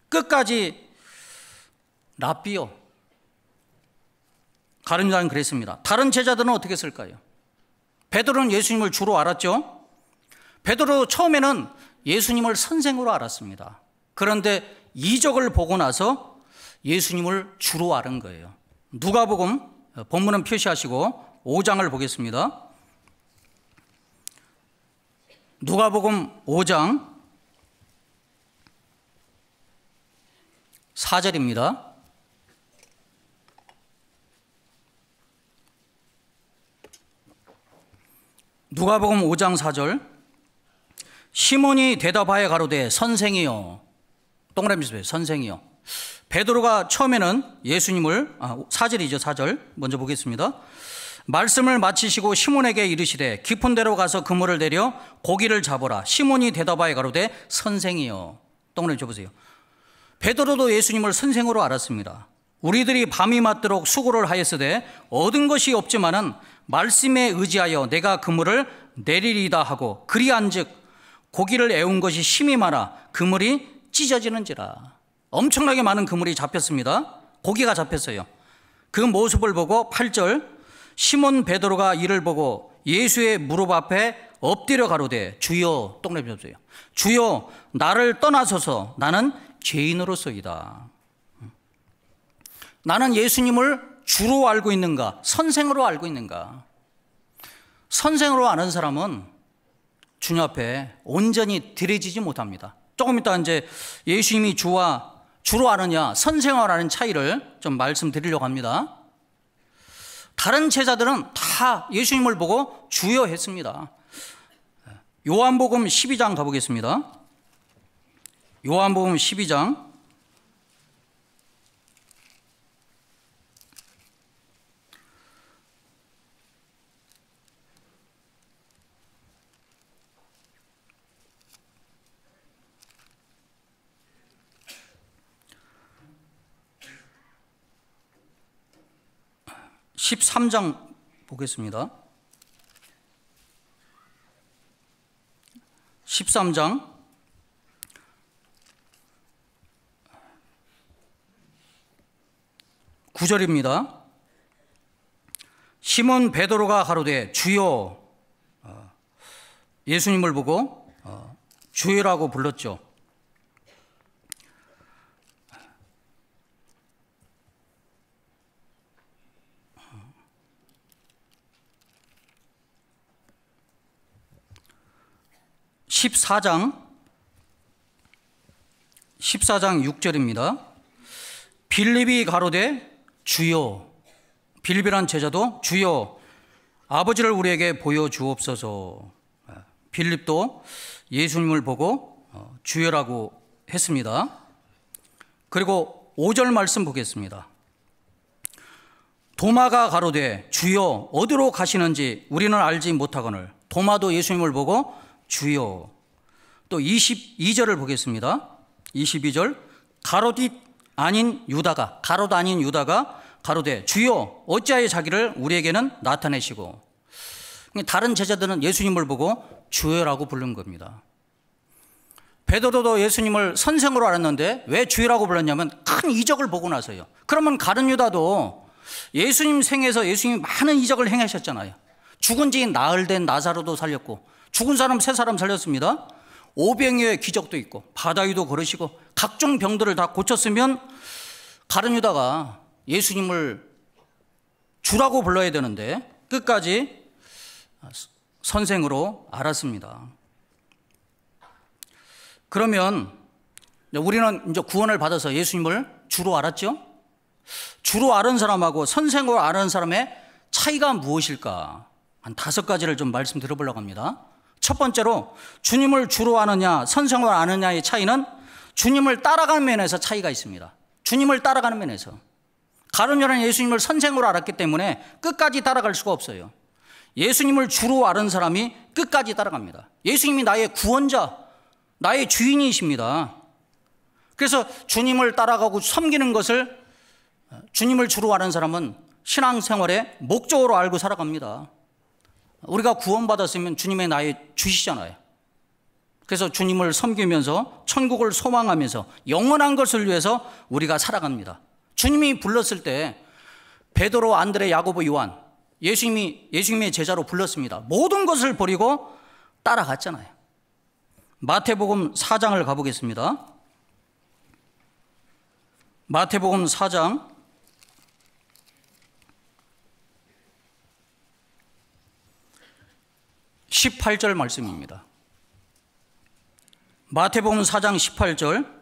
끝까지 랍비여. 가룟 유다는 그랬습니다. 다른 제자들은 어떻게 했을까요? 베드로는 예수님을 주로 알았죠. 베드로 처음에는 예수님을 선생으로 알았습니다. 그런데 이적을 보고 나서 예수님을 주로 아는 거예요. 누가복음 본문은 표시하시고 5장을 보겠습니다. 누가복음 5장 4절입니다. 누가복음 5장 4절. 시몬이 대답하여 가로되 선생이요. 동그라미 주세요. 선생이요. 베드로가 처음에는 예수님을 4절이죠. 4절 먼저 보겠습니다. 말씀을 마치시고 시몬에게 이르시되 깊은 데로 가서 그물을 내려 고기를 잡으라. 시몬이 대답하여 가로되 선생이요. 동그라미 줘보세요. 베드로도 예수님을 선생으로 알았습니다. 우리들이 밤이 맞도록 수고를 하였으되 얻은 것이 없지만은 말씀에 의지하여 내가 그물을 내리리다 하고 그리한즉 고기를 애운 것이 심히 많아 그물이 찢어지는지라. 엄청나게 많은 그물이 잡혔습니다. 고기가 잡혔어요. 그 모습을 보고 8절. 시몬 베드로가 이를 보고 예수의 무릎 앞에 엎드려 가로되 주여. 동그라미 잡으세요. 주여 나를 떠나소서 나는 죄인으로서이다. 나는 예수님을 주로 알고 있는가 선생으로 알고 있는가. 선생으로 아는 사람은 주님 앞에 온전히 드려지지 못합니다. 조금 이따 이제 예수님이 주로 아느냐 선생으로 아는 차이를 좀 말씀드리려고 합니다. 다른 제자들은 다 예수님을 보고 주여 했습니다. 요한복음 12장 가보겠습니다. 요한복음 12장 13장 보겠습니다. 13장 9절입니다. 시몬 베드로가 가로되 주여 예수님을 보고 주여라고 불렀죠. (14장 6절입니다. 빌립이 가로되 주여, 빌립이란 제자도 주여 아버지를 우리에게 보여주옵소서. 빌립도 예수님을 보고 주여라고 했습니다. 그리고 5절 말씀 보겠습니다. 도마가 가로되 주여 어디로 가시는지 우리는 알지 못하거늘. 도마도 예수님을 보고 주여. 또 22절을 보겠습니다. 22절 가로짓 아닌 유다가, 가로도 아닌 유다가 가로되 주여 어찌하여 자기를 우리에게는 나타내시고. 다른 제자들은 예수님을 보고 주여라고 부른 겁니다. 베드로도 예수님을 선생으로 알았는데 왜 주여라고 불렀냐면 큰 이적을 보고 나서요. 그러면 가룟 유다도 예수님 생에서 예수님이 많은 이적을 행하셨잖아요. 죽은 지 나흘 된 나사로도 살렸고, 죽은 사람 3사람 살렸습니다. 오병이어의 기적도 있고, 바다 위도 걸으시고, 각종 병들을 다 고쳤으면 가룟 유다가 예수님을 주라고 불러야 되는데 끝까지 선생으로 알았습니다. 그러면 우리는 이제 구원을 받아서 예수님을 주로 알았죠? 주로 아는 사람하고 선생으로 아는 사람의 차이가 무엇일까? 한 5가지를 좀 말씀드려보려고 합니다. 첫 번째로 주님을 주로 아느냐 선생으로 아느냐의 차이는 주님을 따라가는 면에서 차이가 있습니다. 주님을 따라가는 면에서. 가룟 유다는 예수님을 선생으로 알았기 때문에 끝까지 따라갈 수가 없어요. 예수님을 주로 아는 사람이 끝까지 따라갑니다. 예수님이 나의 구원자, 나의 주인이십니다. 그래서 주님을 따라가고 섬기는 것을 주님을 주로 아는 사람은 신앙생활의 목적으로 알고 살아갑니다. 우리가 구원받았으면 주님의 나의 주시잖아요. 그래서 주님을 섬기면서 천국을 소망하면서 영원한 것을 위해서 우리가 살아갑니다. 주님이 불렀을 때 베드로, 안드레, 야고보, 요한 예수님의 제자로 불렀습니다. 모든 것을 버리고 따라갔잖아요. 마태복음 4장을 가보겠습니다. 마태복음 4장 18절 말씀입니다. 마태복음 4장 18절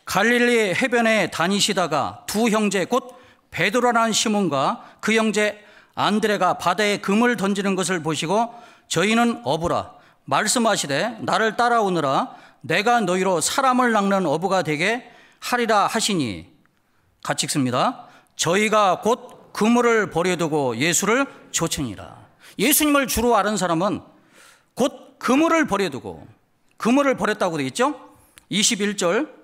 갈릴리 해변에 다니시다가 두 형제 곧 베드로라는 시몬과 그 형제 안드레가 바다에 금을 던지는 것을 보시고 저희는 어부라 말씀하시되 나를 따라오느라 내가 너희로 사람을 낚는 어부가 되게 하리라 하시니. 같이 읽습니다. 저희가 곧 그물을 버려두고 예수를 좇으니라. 예수님을 주로 아는 사람은 곧 그물을 버려두고, 그물을 버렸다고 되어 있죠. 21절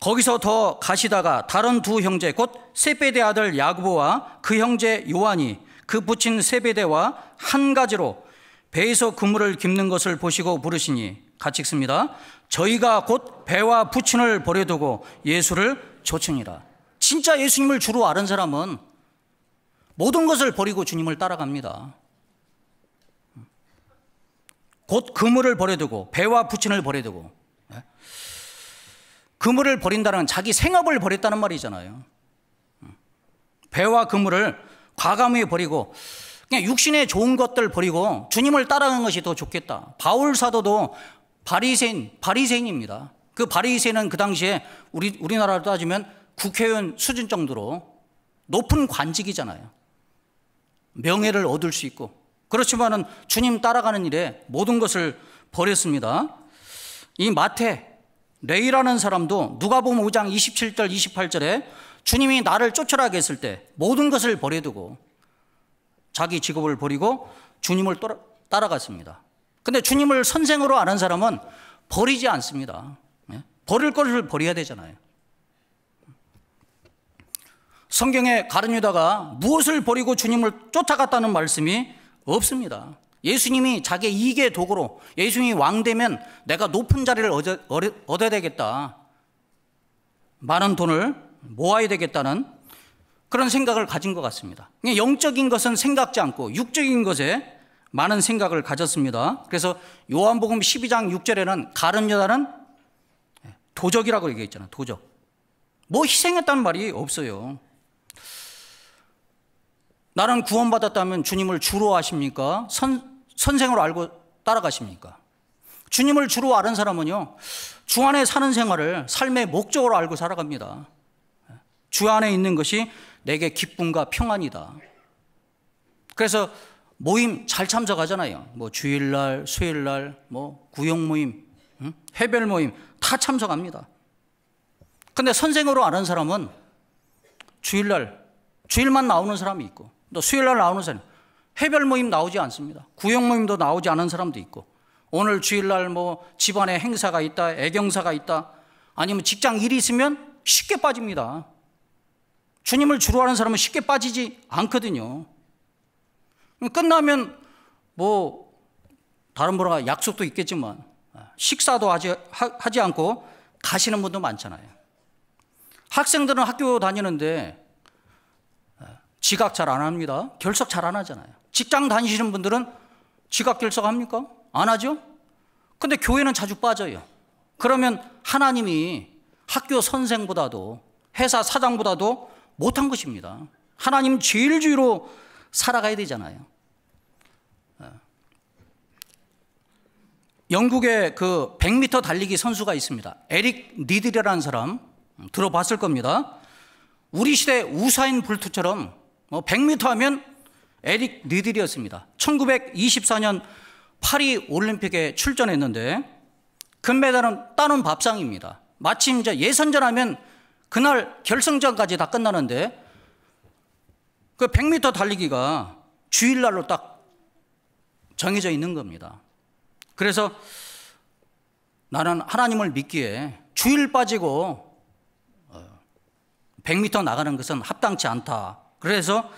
거기서 더 가시다가 다른 두 형제 곧 세베대 아들 야고보와 그 형제 요한이 그 부친 세베대와 한 가지로 배에서 그물을 깁는 것을 보시고 부르시니. 같이 읽습니다. 저희가 곧 배와 부친을 버려두고 예수를 좇으니라. 진짜 예수님을 주로 아는 사람은 모든 것을 버리고 주님을 따라갑니다. 곧 그물을 버려두고 배와 부친을 버려두고. 그물을 버린다는 자기 생업을 버렸다는 말이잖아요. 배와 그물을 과감히 버리고 그냥 육신의 좋은 것들 버리고 주님을 따라가는 것이 더 좋겠다. 바울 사도도 바리새인입니다. 그 바리새인은 그 당시에 우리나라로 따지면 국회의원 수준 정도로 높은 관직이잖아요. 명예를 얻을 수 있고. 그렇지만은 주님 따라가는 일에 모든 것을 버렸습니다. 이 레이라는 사람도 누가복음 5장 27절 28절에 주님이 나를 쫓으라 했을 때 모든 것을 버려두고 자기 직업을 버리고 주님을 따라갔습니다. 근데 주님을 선생으로 아는 사람은 버리지 않습니다. 버릴 것을 버려야 되잖아요. 성경에 가룟 유다가 무엇을 버리고 주님을 쫓아갔다는 말씀이 없습니다. 예수님이 자기의 이익의 도구로 예수님이 왕 되면 내가 높은 자리를 얻어야 되겠다, 많은 돈을 모아야 되겠다는 그런 생각을 가진 것 같습니다. 영적인 것은 생각지 않고 육적인 것에 많은 생각을 가졌습니다. 그래서 요한복음 12장 6절에는 가룟 여자는 도적이라고 얘기했잖아요. 도적. 뭐 희생했다는 말이 없어요. 나는 구원받았다면 주님을 주로 아십니까? 선생으로 알고 따라가십니까? 주님을 주로 아는 사람은요, 주 안에 사는 생활을 삶의 목적으로 알고 살아갑니다. 주 안에 있는 것이 내게 기쁨과 평안이다. 그래서 모임 잘 참석하잖아요. 뭐 주일날, 수요일날, 뭐 구역 모임, 해별 모임 다 참석합니다. 근데 선생으로 아는 사람은 주일만 나오는 사람이 있고, 또 수요일날 나오는 사람, 해별 모임 나오지 않습니다. 구역 모임도 나오지 않은 사람도 있고, 오늘 주일날 뭐 집안에 행사가 있다, 애경사가 있다, 아니면 직장 일이 있으면 쉽게 빠집니다. 주님을 주로 하는 사람은 쉽게 빠지지 않거든요. 끝나면 뭐 다른 분과 약속도 있겠지만 식사도 하지 않고 가시는 분도 많잖아요. 학생들은 학교 다니는데 지각 잘 안 합니다. 결석 잘 안 하잖아요. 직장 다니시는 분들은 지각 결석합니까? 안 하죠? 근데 교회는 자주 빠져요. 그러면 하나님이 학교 선생보다도 회사 사장보다도 못한 것입니다. 하나님 제일 주의로 살아가야 되잖아요. 영국에 그 100m 달리기 선수가 있습니다. 에릭 니들이라는 사람 들어봤을 겁니다. 우리 시대 우사인 볼트처럼 100m 하면 에릭 니들이었습니다. 1924년 파리 올림픽에 출전했는데 금메달은 따는 밥상입니다. 마침 이제 예선전 하면 그날 결승전까지 다 끝나는데 그 100m 달리기가 주일날로 딱 정해져 있는 겁니다. 그래서 나는 하나님을 믿기에 주일 빠지고 100m 나가는 것은 합당치 않다. 그래서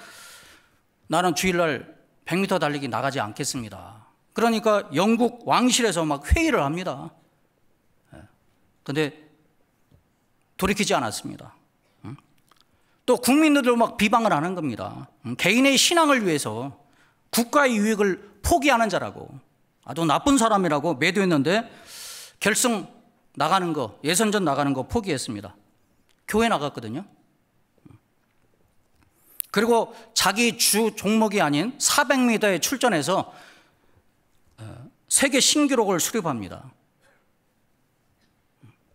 나는 주일날 100m 달리기 나가지 않겠습니다. 그러니까 영국 왕실에서 막 회의를 합니다. 근데 돌이키지 않았습니다. 또 국민들도 막 비방을 하는 겁니다. 개인의 신앙을 위해서 국가의 유익을 포기하는 자라고, 아주 나쁜 사람이라고 매도했는데 결승 나가는 거, 예선전 나가는 거 포기했습니다. 교회 나갔거든요. 그리고 자기 주 종목이 아닌 400m에 출전해서 세계 신기록을 수립합니다.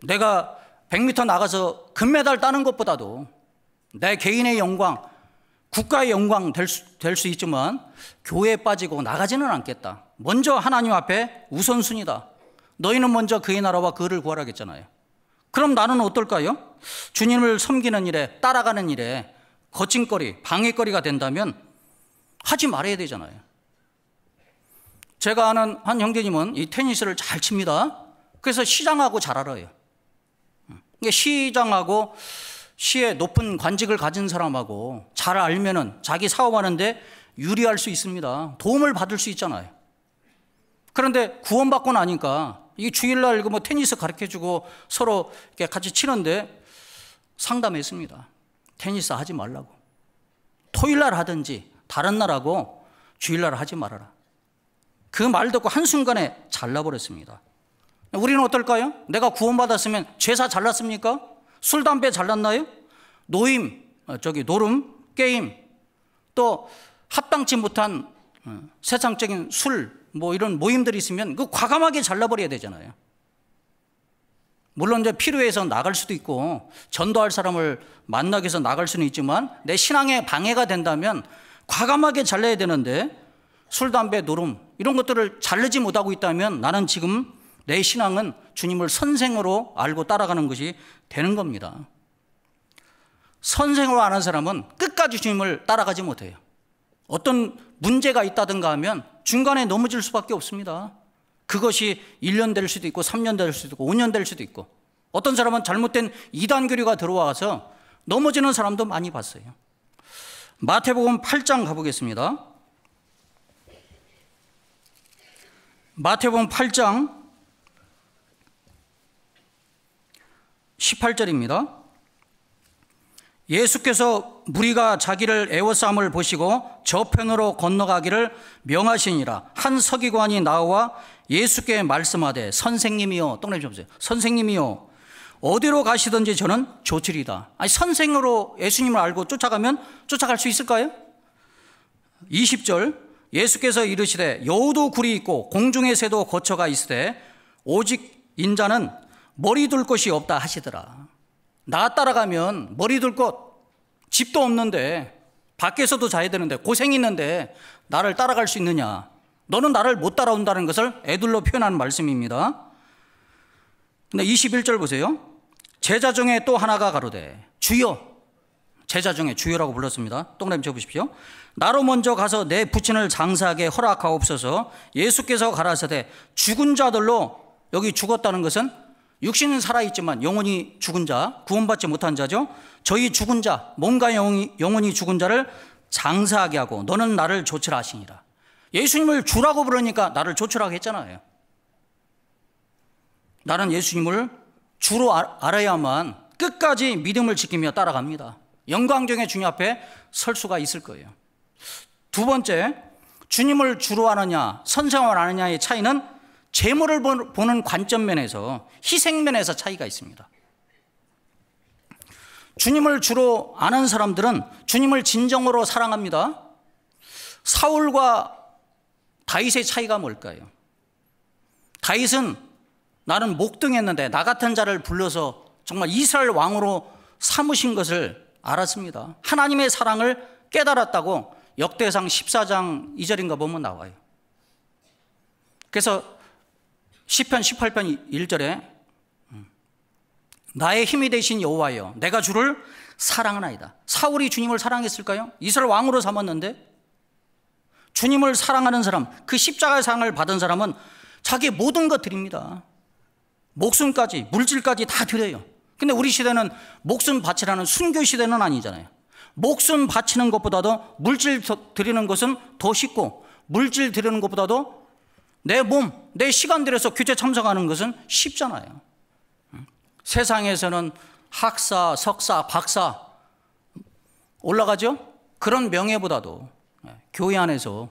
내가 100m 나가서 금메달 따는 것보다도 내 개인의 영광, 국가의 영광 될 수 있지만 교회에 빠지고 나가지는 않겠다. 먼저 하나님 앞에 우선순위다. 너희는 먼저 그의 나라와 그를 구하라겠잖아요. 그럼 나는 어떨까요? 주님을 섬기는 일에, 따라가는 일에 거침거리, 방해거리가 된다면 하지 말아야 되잖아요. 제가 아는 한 형제님은 이 테니스를 잘 칩니다. 그래서 시장하고 잘 알아요. 시장하고 시에 높은 관직을 가진 사람하고 잘 알면은 자기 사업하는데 유리할 수 있습니다. 도움을 받을 수 있잖아요. 그런데 구원받고 나니까 이 주일날 뭐 테니스 가르쳐주고 서로 이렇게 같이 치는데 상담했습니다. 테니스 하지 말라고. 토요일날 하든지 다른 날 하고 주일날 하지 말아라. 그 말 듣고 한순간에 잘라버렸습니다. 우리는 어떨까요? 내가 구원받았으면 제사 잘랐습니까? 술, 담배 잘랐나요? 노름, 게임, 또 합당치 못한 세상적인 술, 뭐 이런 모임들이 있으면 그 과감하게 잘라버려야 되잖아요. 물론 이제 필요해서 나갈 수도 있고 전도할 사람을 만나기 위해서 나갈 수는 있지만 내 신앙에 방해가 된다면 과감하게 잘라야 되는데 술, 담배, 노름 이런 것들을 자르지 못하고 있다면 나는 지금 내 신앙은 주님을 선생으로 알고 따라가는 것이 되는 겁니다. 선생으로 아는 사람은 끝까지 주님을 따라가지 못해요. 어떤 문제가 있다든가 하면 중간에 넘어질 수밖에 없습니다. 그것이 1년 될 수도 있고 3년 될 수도 있고 5년 될 수도 있고, 어떤 사람은 잘못된 이단 교류가 들어와서 넘어지는 사람도 많이 봤어요. 마태복음 8장 가보겠습니다. 마태복음 8장 18절입니다. 예수께서 무리가 자기를 애워싸움을 보시고 저편으로 건너가기를 명하시니라. 한 서기관이 나와 예수께 말씀하되 선생님이요, 동그라미 쳐보세요. 선생님이요, 어디로 가시든지 저는 조치리다. 아니, 선생으로 예수님을 알고 쫓아가면 쫓아갈 수 있을까요? 20절, 예수께서 이르시되 여우도 굴이 있고 공중의 새도 거처가 있으되 오직 인자는 머리 둘 곳이 없다 하시더라. 나 따라가면 머리 둘 곳, 집도 없는데 밖에서도 자야 되는데 고생이 있는데 나를 따라갈 수 있느냐? 너는 나를 못 따라온다는 것을 애들로 표현하는 말씀입니다. 근데 21절 보세요. 제자 중에 또 하나가 가로되 주여, 제자 중에 주여라고 불렀습니다. 동그라미 쳐보십시오. 나로 먼저 가서 내 부친을 장사하게 허락하옵소서. 예수께서 가라사대 죽은 자들로, 여기 죽었다는 것은 육신은 살아있지만 영혼이 죽은 자, 구원받지 못한 자죠. 저희 죽은 자, 몸과 영혼이 죽은 자를 장사하게 하고 너는 나를 조치라 하시니라. 예수님을 주라고 부르니까 나를 조치라고 했잖아요. 나는 예수님을 주로 알아야만 끝까지 믿음을 지키며 따라갑니다. 영광중의 주님 앞에 설 수가 있을 거예요. 두 번째, 주님을 주로 아느냐 선생을 아느냐의 차이는 재물을 보는 관점면에서, 희생면에서 차이가 있습니다. 주님을 주로 아는 사람들은 주님을 진정으로 사랑합니다. 사울과 다윗의 차이가 뭘까요? 다윗은 나는 목등했는데 나 같은 자를 불러서 정말 이스라엘 왕으로 삼으신 것을 알았습니다. 하나님의 사랑을 깨달았다고 역대상 14장 2절인가 보면 나와요. 그래서 시편 18편 1절에 나의 힘이 되신 여호와여 내가 주를 사랑하나이다. 사울이 주님을 사랑했을까요? 이스라엘 왕으로 삼았는데. 주님을 사랑하는 사람, 그 십자가의 사랑을 받은 사람은 자기 모든 것 드립니다. 목숨까지, 물질까지 다 드려요. 근데 우리 시대는 목숨 바치라는 순교 시대는 아니잖아요. 목숨 바치는 것보다도 물질 드리는 것은 더 쉽고, 물질 드리는 것보다도 내 몸, 내 시간 들여서 교제 참석하는 것은 쉽잖아요. 세상에서는 학사, 석사, 박사 올라가죠? 그런 명예보다도 교회 안에서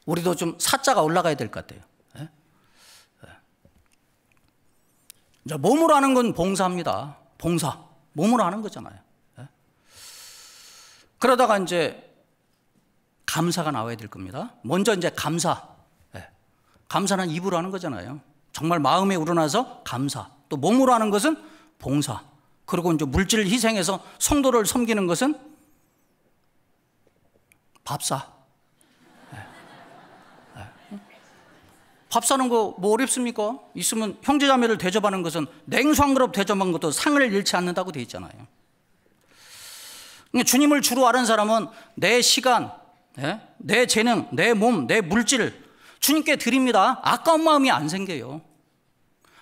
우리도 좀 사자가 올라가야 될 것 같아요. 몸으로 하는 건 봉사입니다. 봉사. 몸으로 하는 거잖아요. 그러다가 이제 감사가 나와야 될 겁니다. 먼저 이제 감사. 감사는 입으로 하는 거잖아요. 정말 마음에 우러나서 감사. 또 몸으로 하는 것은 봉사. 그리고 이제 물질을 희생해서 성도를 섬기는 것은 밥사. 밥 사는 거 뭐 어렵습니까? 있으면 형제자매를 대접하는 것은 냉수 한 그릇 대접한 것도 상을 잃지 않는다고 돼 있잖아요. 주님을 주로 아는 사람은 내 시간, 내 재능, 내 몸, 내 물질 주님께 드립니다. 아까운 마음이 안 생겨요.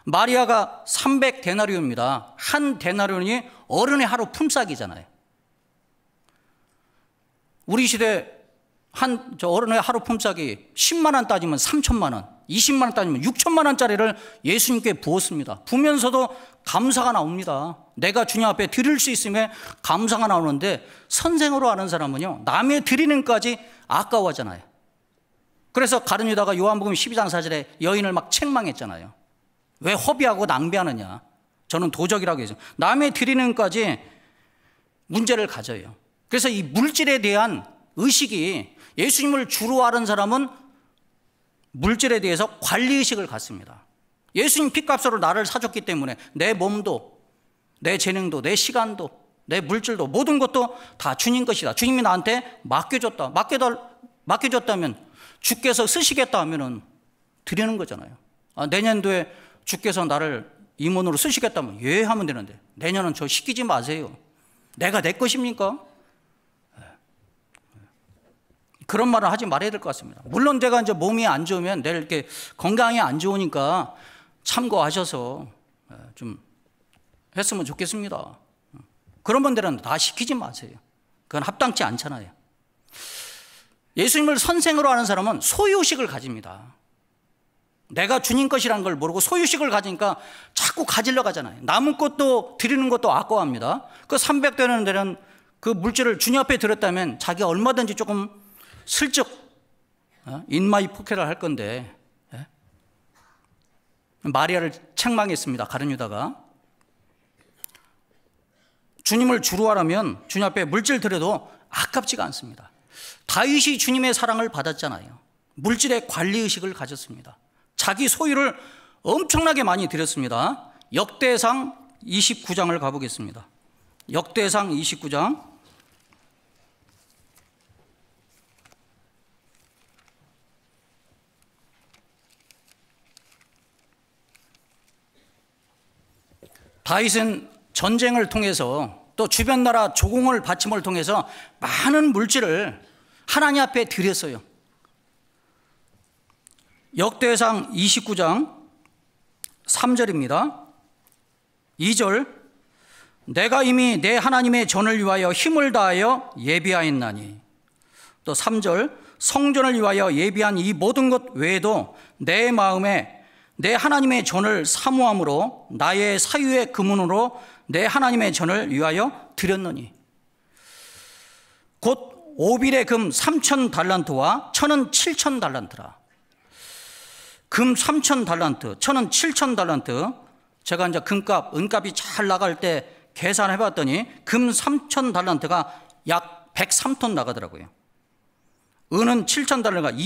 마리아가 300데나리온입니다. 한 데나리온이 어른의 하루 품삯이잖아요. 우리 시대 어른의 하루 품삯이 10만 원 따지면 3천만 원, 20만 원 따지면 6천만 원짜리를 예수님께 부었습니다. 부면서도 감사가 나옵니다. 내가 주님 앞에 드릴 수 있음에 감사가 나오는데, 선생으로 아는 사람은요, 남의 드리는 것까지 아까워하잖아요. 그래서 가룟 유다가 요한복음 12장 4절에 여인을 막 책망했잖아요. 왜 허비하고 낭비하느냐. 저는 도적이라고 해서 남의 드리는 것까지 문제를 가져요. 그래서 이 물질에 대한 의식이, 예수님을 주로 아는 사람은 물질에 대해서 관리의식을 갖습니다. 예수님 피값으로 나를 사줬기 때문에 내 몸도, 내 재능도, 내 시간도, 내 물질도, 모든 것도 다 주님 것이다. 주님이 나한테 맡겨줬다. 맡겨줬다면, 주께서 쓰시겠다 하면은 드리는 거잖아요. 내년도에 주께서 나를 임원으로 쓰시겠다면 예 하면 되는데, 내년은 저 시키지 마세요. 내가 내 것입니까? 그런 말을 하지 말아야 될 것 같습니다. 물론 제가 이제 몸이 안 좋으면, 내일 이렇게 건강이 안 좋으니까 참고하셔서 좀 했으면 좋겠습니다. 그런 분들은 다 시키지 마세요. 그건 합당치 않잖아요. 예수님을 선생으로 아는 사람은 소유의식을 가집니다. 내가 주님 것이라는 걸 모르고 소유식을 가지니까 자꾸 가지려고 하잖아요. 남은 것도 드리는 것도 아까워합니다. 그 300되는 데는 그 물질을 주님 앞에 드렸다면 자기가 얼마든지 조금 슬쩍 인마이 포켓을 할 건데, 마리아를 책망했습니다. 가룟 유다가. 주님을 주로 하라면 주님 앞에 물질 드려도 아깝지가 않습니다. 다윗이 주님의 사랑을 받았잖아요. 물질의 관리의식을 가졌습니다. 자기 소유를 엄청나게 많이 드렸습니다. 역대상 29장을 가보겠습니다. 역대상 29장. 다윗은 전쟁을 통해서 또 주변 나라 조공을 바침을 통해서 많은 물질을 하나님 앞에 드렸어요. 역대상 29장 3절입니다. 2절, 내가 이미 내 하나님의 전을 위하여 힘을 다하여 예비하였나니. 또 3절, 성전을 위하여 예비한 이 모든 것 외에도 내 마음에 내 하나님의 전을 사모함으로 나의 사유의 금은으로 내 하나님의 전을 위하여 드렸느니. 곧 오빌의 금 3,000달란트와 천은 7,000달란트라. 금 3,000달란트, 천은 7,000달란트. 제가 이제 금값, 은값이 잘 나갈 때 계산해 봤더니 금 3,000달란트가 약 103톤 나가더라고요. 은은 7,000달러가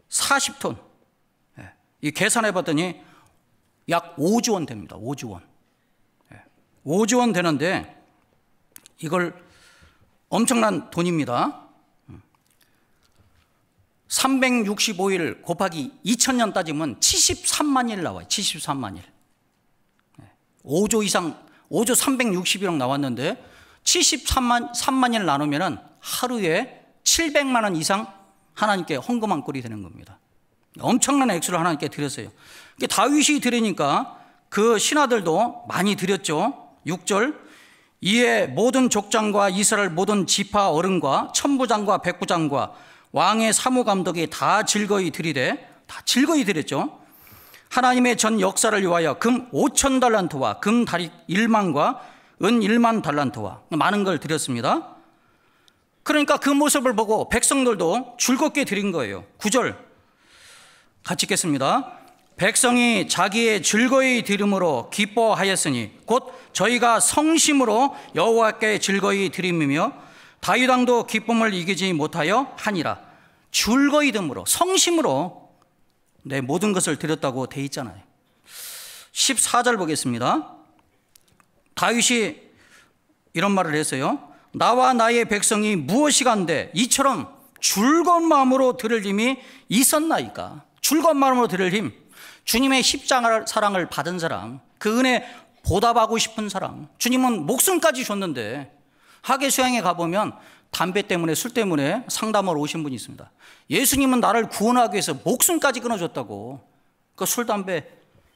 240톤. 이 계산해 봤더니 약 5조 원 됩니다. 5조 원. 5조 원 되는데 이걸 엄청난 돈입니다. 365일 곱하기 2000년 따지면 73만 일 나와요. 73만 일. 5조 이상, 5조 360억 나왔는데 73만 일 나누면 하루에 700만 원 이상 하나님께 헌금한 꼴이 되는 겁니다. 엄청난 액수를 하나님께 드렸어요. 다윗이 드리니까 그 신하들도 많이 드렸죠. 6절, 이에 모든 족장과 이스라엘 모든 지파 어른과 천부장과 백부장과 왕의 사무감독이 다 즐거이 드리되, 다 즐거이 드렸죠. 하나님의 전 역사를 위하여 금 5,000달란트와 금 다리 1만과 은 1만 달란트와 많은 걸 드렸습니다. 그러니까 그 모습을 보고 백성들도 즐겁게 드린 거예요. 9절 같이 읽겠습니다. 백성이 자기의 즐거이 드림으로 기뻐하였으니 곧 저희가 성심으로 여호와께 즐거이 드림이며 다윗 왕도 기쁨을 이기지 못하여 하니라. 즐거이 드림으로, 성심으로 내 모든 것을 드렸다고 돼 있잖아요. 14절 보겠습니다. 다윗이 이런 말을 했어요. 나와 나의 백성이 무엇이간데 이처럼 즐거운 마음으로 드릴 힘이 있었나이까. 즐거운 마음으로 드릴 힘, 주님의 십자가 사랑을 받은 사람, 그 은혜 보답하고 싶은 사람. 주님은 목숨까지 줬는데 하계 수양에 가보면 담배 때문에 술 때문에 상담하러 오신 분이 있습니다. 예수님은 나를 구원하기 위해서 목숨까지 끊어줬다고. 그 술 담배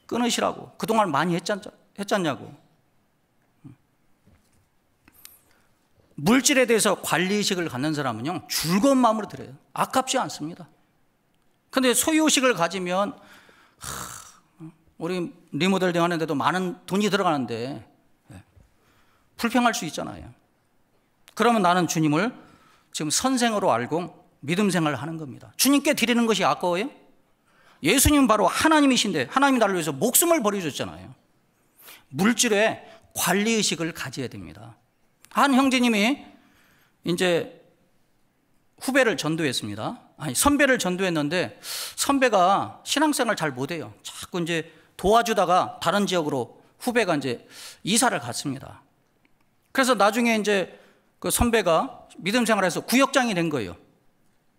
끊으시라고 그동안 많이 했잖냐고. 물질에 대해서 관리의식을 갖는 사람은요 즐거운 마음으로 드려요. 아깝지 않습니다. 그런데 소유의식을 가지면 우리 리모델링 하는데도 많은 돈이 들어가는데 불평할 수 있잖아요. 그러면 나는 주님을 지금 선생으로 알고 믿음 생활을 하는 겁니다. 주님께 드리는 것이 아까워요? 예수님은 바로 하나님이신데 하나님이 나를 위해서 목숨을 버려줬잖아요. 물질에 관리의식을 가져야 됩니다. 한 형제님이 이제 후배를 전도했습니다. 아니, 선배를 전도했는데 선배가 신앙생활 잘 못해요. 자꾸 이제 도와주다가 다른 지역으로 후배가 이제 이사를 갔습니다. 그래서 나중에 이제 그 선배가 믿음 생활에서 구역장이 된 거예요.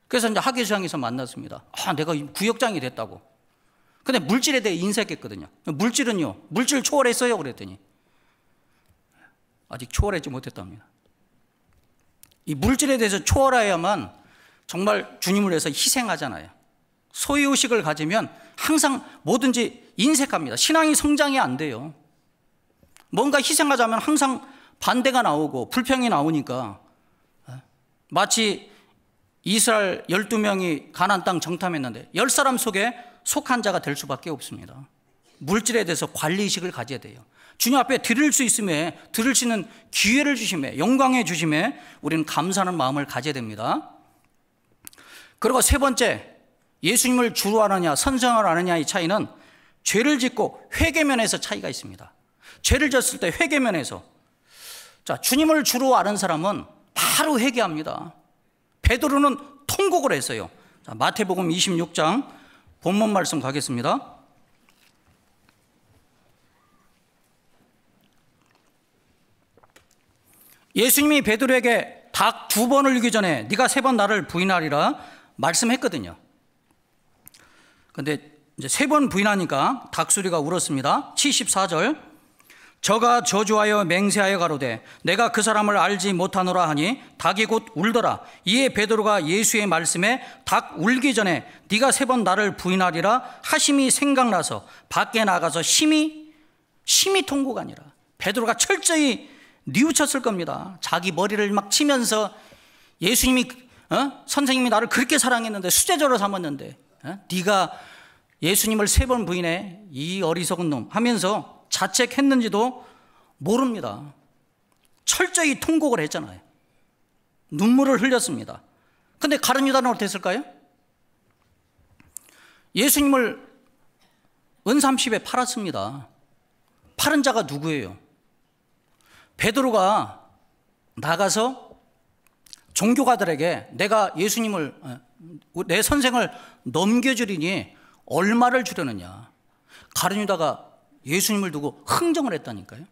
그래서 이제 학예수양에서 만났습니다. 아, 내가 구역장이 됐다고. 근데 물질에 대해 인색했거든요. 물질은요, 물질 초월했어요. 그랬더니 아직 초월하지 못했답니다. 이 물질에 대해서 초월해야만 정말 주님을 위해서 희생하잖아요. 소유의식을 가지면 항상 뭐든지 인색합니다. 신앙이 성장이 안 돼요. 뭔가 희생하자면 항상 반대가 나오고 불평이 나오니까 마치 이스라엘 12명이 가나안 땅 정탐했는데 10사람 속에 속한 자가 될 수밖에 없습니다. 물질에 대해서 관리의식을 가져야 돼요. 주님 앞에 드릴 수 있음에, 드릴 수 있는 기회를 주심에, 영광에 주심에 우리는 감사하는 마음을 가져야 됩니다. 그리고 세 번째, 예수님을 주로 아느냐 선생을 아느냐의 차이는 죄를 짓고 회개면에서 차이가 있습니다. 죄를 졌을 때 회개면에서, 자, 주님을 주로 아는 사람은 바로 회개합니다. 베드로는 통곡을 했어요. 자, 마태복음 26장 본문 말씀 가겠습니다. 예수님이 베드로에게 닭 2번을 울기 전에 네가 3번 나를 부인하리라 말씀했거든요. 근데 이제 3번 부인하니까 닭소리가 울었습니다. 74절, 저가 저주하여 맹세하여 가로되 내가 그 사람을 알지 못하노라 하니 닭이 곧 울더라. 이에 베드로가 예수의 말씀에 닭 울기 전에 네가 3번 나를 부인하리라 하심이 생각나서 밖에 나가서 심히 통곡하니라. 베드로가 철저히 뉘우쳤을 겁니다. 자기 머리를 막 치면서 예수님이 선생님이 나를 그렇게 사랑했는데, 수제자로 삼았는데 네가 예수님을 3번 부인해, 이 어리석은 놈 하면서 자책했는지도 모릅니다. 철저히 통곡을 했잖아요. 눈물을 흘렸습니다. 근데 가룟 유다는 어땠을까요? 예수님을 은30에 팔았습니다. 팔은 자가 누구예요? 베드로가 나가서 종교가들에게 내가 예수님을, 내 선생을 넘겨주리니 얼마를 주려느냐. 가룟 유다가 예수님을 두고 흥정을 했다니까요.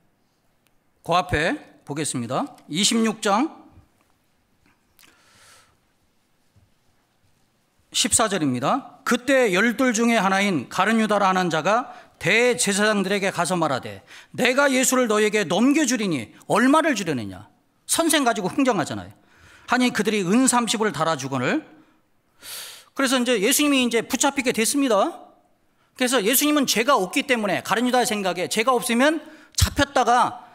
그 앞에 보겠습니다. 26장 14절입니다. 그때 12 중에 하나인 가룟 유다라 하는 자가 대제사장들에게 가서 말하되 내가 예수를 너에게 넘겨주리니 얼마를 주려느냐. 선생 가지고 흥정하잖아요. 하니 그들이 은 30을 달아주거늘. 그래서 이제 예수님이 이제 붙잡히게 됐습니다. 그래서 예수님은 죄가 없기 때문에 가룟 유다의 생각에 죄가 없으면 잡혔다가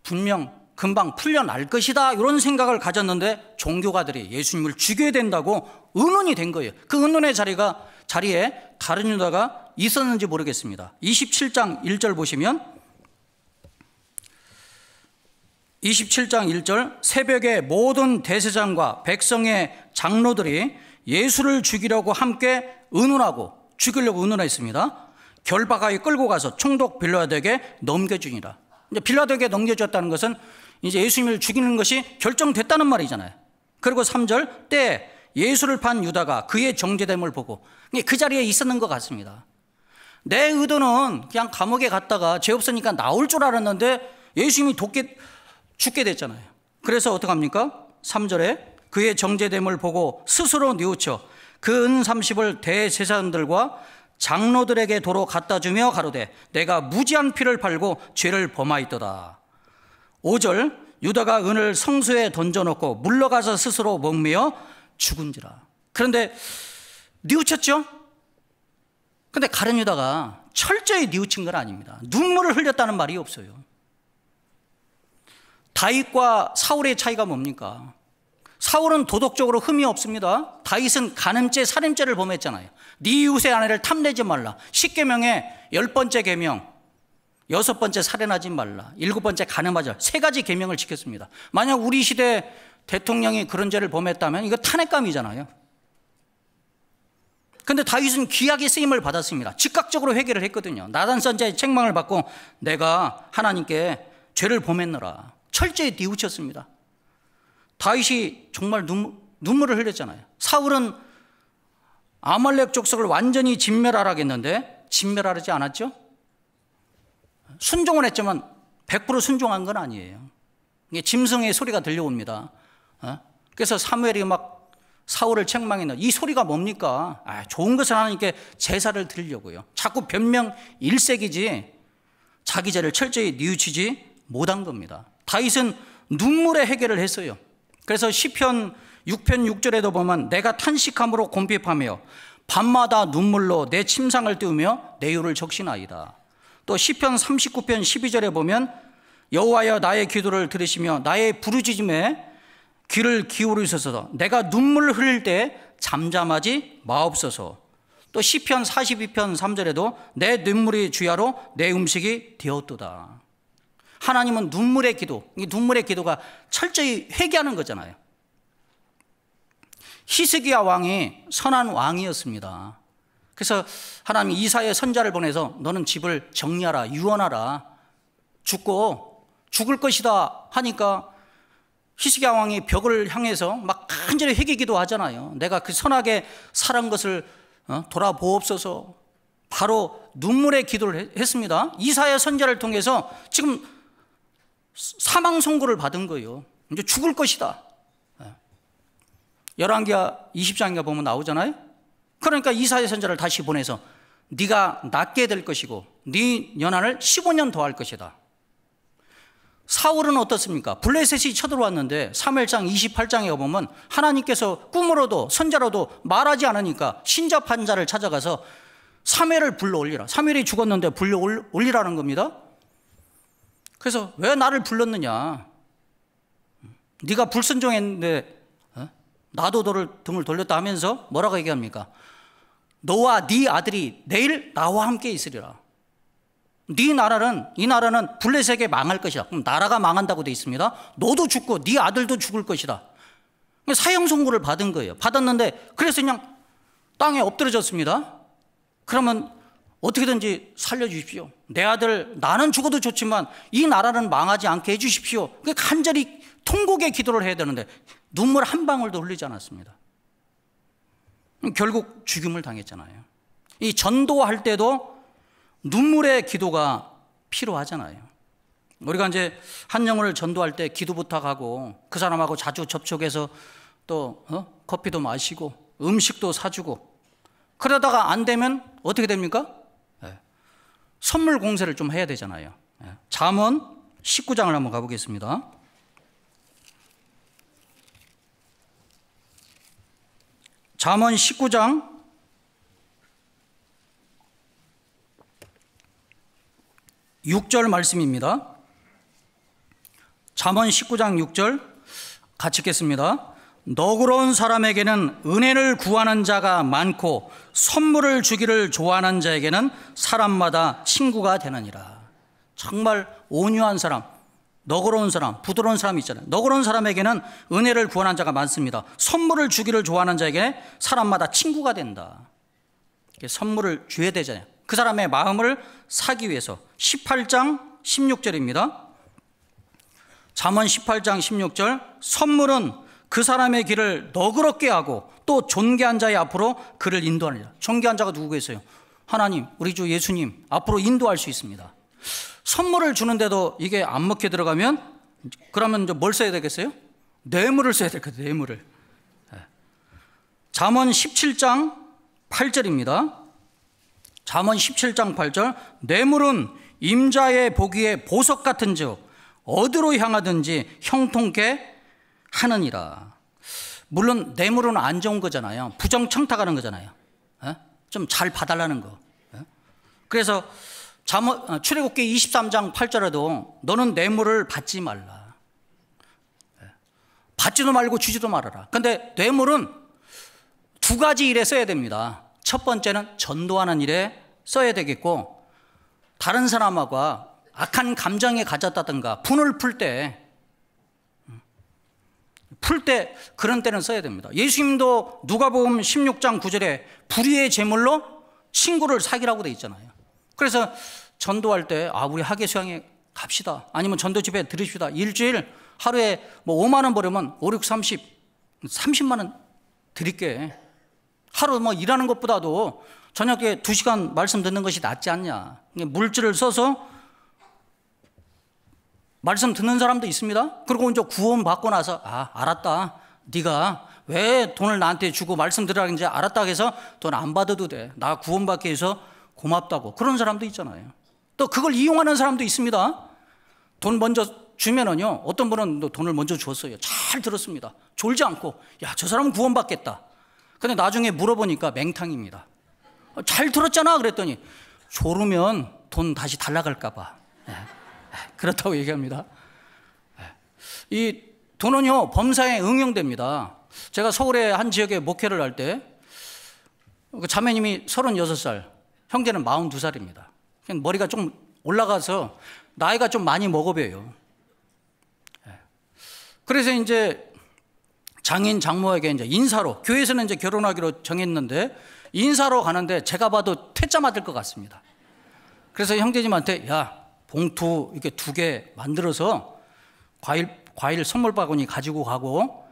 분명 금방 풀려날 것이다, 이런 생각을 가졌는데 종교가들이 예수님을 죽여야 된다고 의논이 된 거예요. 그 의논의 자리에 가룟 유다가 있었는지 모르겠습니다. 27장 1절 보시면, 27장 1절, 새벽에 모든 대제사장과 백성의 장로들이 예수를 죽이려고 함께 의논하고, 죽이려고 의논했습니다. 결박하여 끌고 가서 총독 빌라도에게 넘겨주니라. 이제 빌라도에게 넘겨줬다는 것은 이제 예수님을 죽이는 것이 결정됐다는 말이잖아요. 그리고 3절, 때 예수를 판 유다가 그의 정죄됨을 보고, 그 자리에 있었는 것 같습니다. 내 의도는 그냥 감옥에 갔다가 죄 없으니까 나올 줄 알았는데 예수님이 죽게 됐잖아요. 그래서 어떡합니까? 3절에 그의 정죄됨을 보고 스스로 뉘우쳐 그 은 30을 대제사장들과 장로들에게 도로 갖다 주며 가로되 내가 무지한 피를 팔고 죄를 범하였도다. 5절, 유다가 은을 성소에 던져놓고 물러가서 스스로 목매어 죽은지라. 그런데 뉘우쳤죠? 근데 가룟 유다가 철저히 뉘우친 건 아닙니다. 눈물을 흘렸다는 말이 없어요. 다윗과 사울의 차이가 뭡니까? 사울은 도덕적으로 흠이 없습니다. 다윗은 간음죄, 살인죄를 범했잖아요. 네 이웃의 아내를 탐내지 말라. 10계명의 10번째 계명, 6번째 살인하지 말라, 7번째 간음하지 말라, 3가지 계명을 지켰습니다. 만약 우리 시대 대통령이 그런 죄를 범했다면 이거 탄핵감이잖아요. 근데 다윗은 귀하게 쓰임을 받았습니다. 즉각적으로 회개를 했거든요. 나단 선지자의 책망을 받고 내가 하나님께 죄를 범했노라. 철저히 뉘우쳤습니다. 다윗이 정말 눈물을 흘렸잖아요. 사울은 아말렉 족속을 완전히 진멸하라겠는데 진멸하지 않았죠? 순종을 했지만 100% 순종한 건 아니에요. 이게 짐승의 소리가 들려옵니다. 그래서 사무엘이 막 사울을 책망했는데 이 소리가 뭡니까? 좋은 것을 하나님께 제사를 드리려고요. 자꾸 변명 일색이지 자기 죄를 철저히 뉘우치지 못한 겁니다. 다윗은 눈물의 해결을 했어요. 그래서 시편 6편 6절에도 보면 내가 탄식함으로 곰핍하며 밤마다 눈물로 내 침상을 띄우며 내 유를 적시나이다. 또 시편 39편 12절에 보면 여호와여 나의 기도를 들으시며 나의 부르짖음에 귀를 기울이소서. 내가 눈물을 흘릴 때 잠잠하지 마옵소서. 또 시편 42편 3절에도 내 눈물이 주야로 내 음식이 되었도다. 하나님은 눈물의 기도, 이 눈물의 기도가 철저히 회개하는 거잖아요. 히스기야 왕이 선한 왕이었습니다. 그래서 하나님 이사야 선자를 보내서 너는 집을 정리하라, 유언하라, 죽을 것이다 하니까 히스기야 왕이 벽을 향해서 막 간절히 회개 기도하잖아요. 내가 그 선하게 살은 것을 돌아보옵소서. 바로 눈물의 기도를 했습니다. 이사야 선자를 통해서 지금 사망 선고를 받은 거예요. 이제 죽을 것이다. 열왕기하 20장인가 보면 나오잖아요. 그러니까 이사야 선자를 다시 보내서 네가 낫게 될 것이고 네 연한을 15년 더 할 것이다. 사울은 어떻습니까? 블레셋이 쳐들어왔는데 사무엘상 28장에 보면 하나님께서 꿈으로도 선자로도 말하지 않으니까 신접한 자를 찾아가서 사무엘을 불러 올리라. 사무엘이 죽었는데 불러 올리라는 겁니다. 그래서 왜 나를 불렀느냐? 네가 불순종했는데 나도 너를 등을 돌렸다 하면서 뭐라고 얘기합니까? 너와 네 아들이 내일 나와 함께 있으리라. 네 나라는, 이 나라는 블레셋에게 망할 것이다. 그럼 나라가 망한다고 되어 있습니다. 너도 죽고 네 아들도 죽을 것이다. 사형 선고를 받은 거예요. 받았는데 그래서 그냥 땅에 엎드려졌습니다. 그러면 어떻게든지 살려주십시오. 내 아들 나는 죽어도 좋지만 이 나라는 망하지 않게 해주십시오. 간절히 통곡의 기도를 해야 되는데 눈물 한 방울도 흘리지 않았습니다. 결국 죽임을 당했잖아요. 이 전도할 때도 눈물의 기도가 필요하잖아요. 우리가 이제 한 영혼을 전도할 때 기도 부탁하고 그 사람하고 자주 접촉해서 또 커피도 마시고 음식도 사주고 그러다가 안 되면 어떻게 됩니까? 선물 공세를 좀 해야 되잖아요. 잠언 19장을 한번 가보겠습니다. 잠언 19장 6절 말씀입니다. 잠언 19장 6절 같이 읽겠습니다. 너그러운 사람에게는 은혜를 구하는 자가 많고 선물을 주기를 좋아하는 자에게는 사람마다 친구가 되느니라. 정말 온유한 사람, 너그러운 사람, 부드러운 사람이 있잖아요. 너그러운 사람에게는 은혜를 구하는 자가 많습니다. 선물을 주기를 좋아하는 자에게 사람마다 친구가 된다. 선물을 줘야 되잖아요. 그 사람의 마음을 사기 위해서. 18장 16절입니다. 잠언 18장 16절 선물은 그 사람의 길을 너그럽게 하고 또 존귀한 자의 앞으로 그를 인도하느니라. 존귀한 자가 누구겠어요? 하나님, 우리 주 예수님 앞으로 인도할 수 있습니다. 선물을 주는데도 이게 안 먹게 들어가면 그러면 뭘 써야 되겠어요? 뇌물을 써야 되겠어요. 뇌물을. 잠언 17장 8절입니다. 잠언 17장 8절 뇌물은 임자의 보기에 보석 같은즉 어디로 향하든지 형통케 하느니라. 물론 뇌물은 안 좋은 거잖아요. 부정청탁하는 거잖아요. 좀 잘 봐달라는 거. 그래서 출애굽기 23장 8절에도 너는 뇌물을 받지 말라. 받지도 말고 주지도 말아라. 그런데 뇌물은 두 가지 일에 써야 됩니다. 첫 번째는 전도하는 일에 써야 되겠고 다른 사람하고 악한 감정에 가졌다든가 분을 풀 때 그런 때는 써야 됩니다. 예수님도 누가복음 16장 9절에 불의의 제물로 친구를 사귀라고 돼 있잖아요. 그래서 전도할 때 우리 학예 수양에 갑시다. 아니면 전도 집에 들으십시다. 일주일 하루에 뭐 5만 원 벌으면 5, 6, 30만 원 드릴게. 하루 뭐 일하는 것보다도 저녁에 2시간 말씀 듣는 것이 낫지 않냐. 물질을 써서 말씀 듣는 사람도 있습니다. 그리고 이제 구원 받고 나서 알았다. 네가 왜 돈을 나한테 주고 말씀 들으라는지 알았다 해서 돈 안 받아도 돼. 나 구원받게 해서 고맙다고. 그런 사람도 있잖아요. 또 그걸 이용하는 사람도 있습니다. 돈 먼저 주면은요. 어떤 분은 돈을 먼저 줬어요. 잘 들었습니다. 졸지 않고 저 사람은 구원받겠다. 근데 나중에 물어보니까 맹탕입니다. 잘 들었잖아 그랬더니 졸으면 돈 다시 달라갈까 봐. 그렇다고 얘기합니다. 이 돈은요 범사에 응용됩니다. 제가 서울의 한 지역에 목회를 할 때 그 자매님이 36살, 형제는 42살입니다. 그냥 머리가 좀 올라가서 나이가 좀 많이 먹어 보여요. 그래서 이제 장인 장모에게 이제 인사로, 교회에서는 이제 결혼하기로 정했는데 인사로 가는데 제가 봐도 퇴짜 맞을 것 같습니다. 그래서 형제님한테 야, 봉투 이렇게 2개 만들어서 과일 선물 바구니 가지고 가고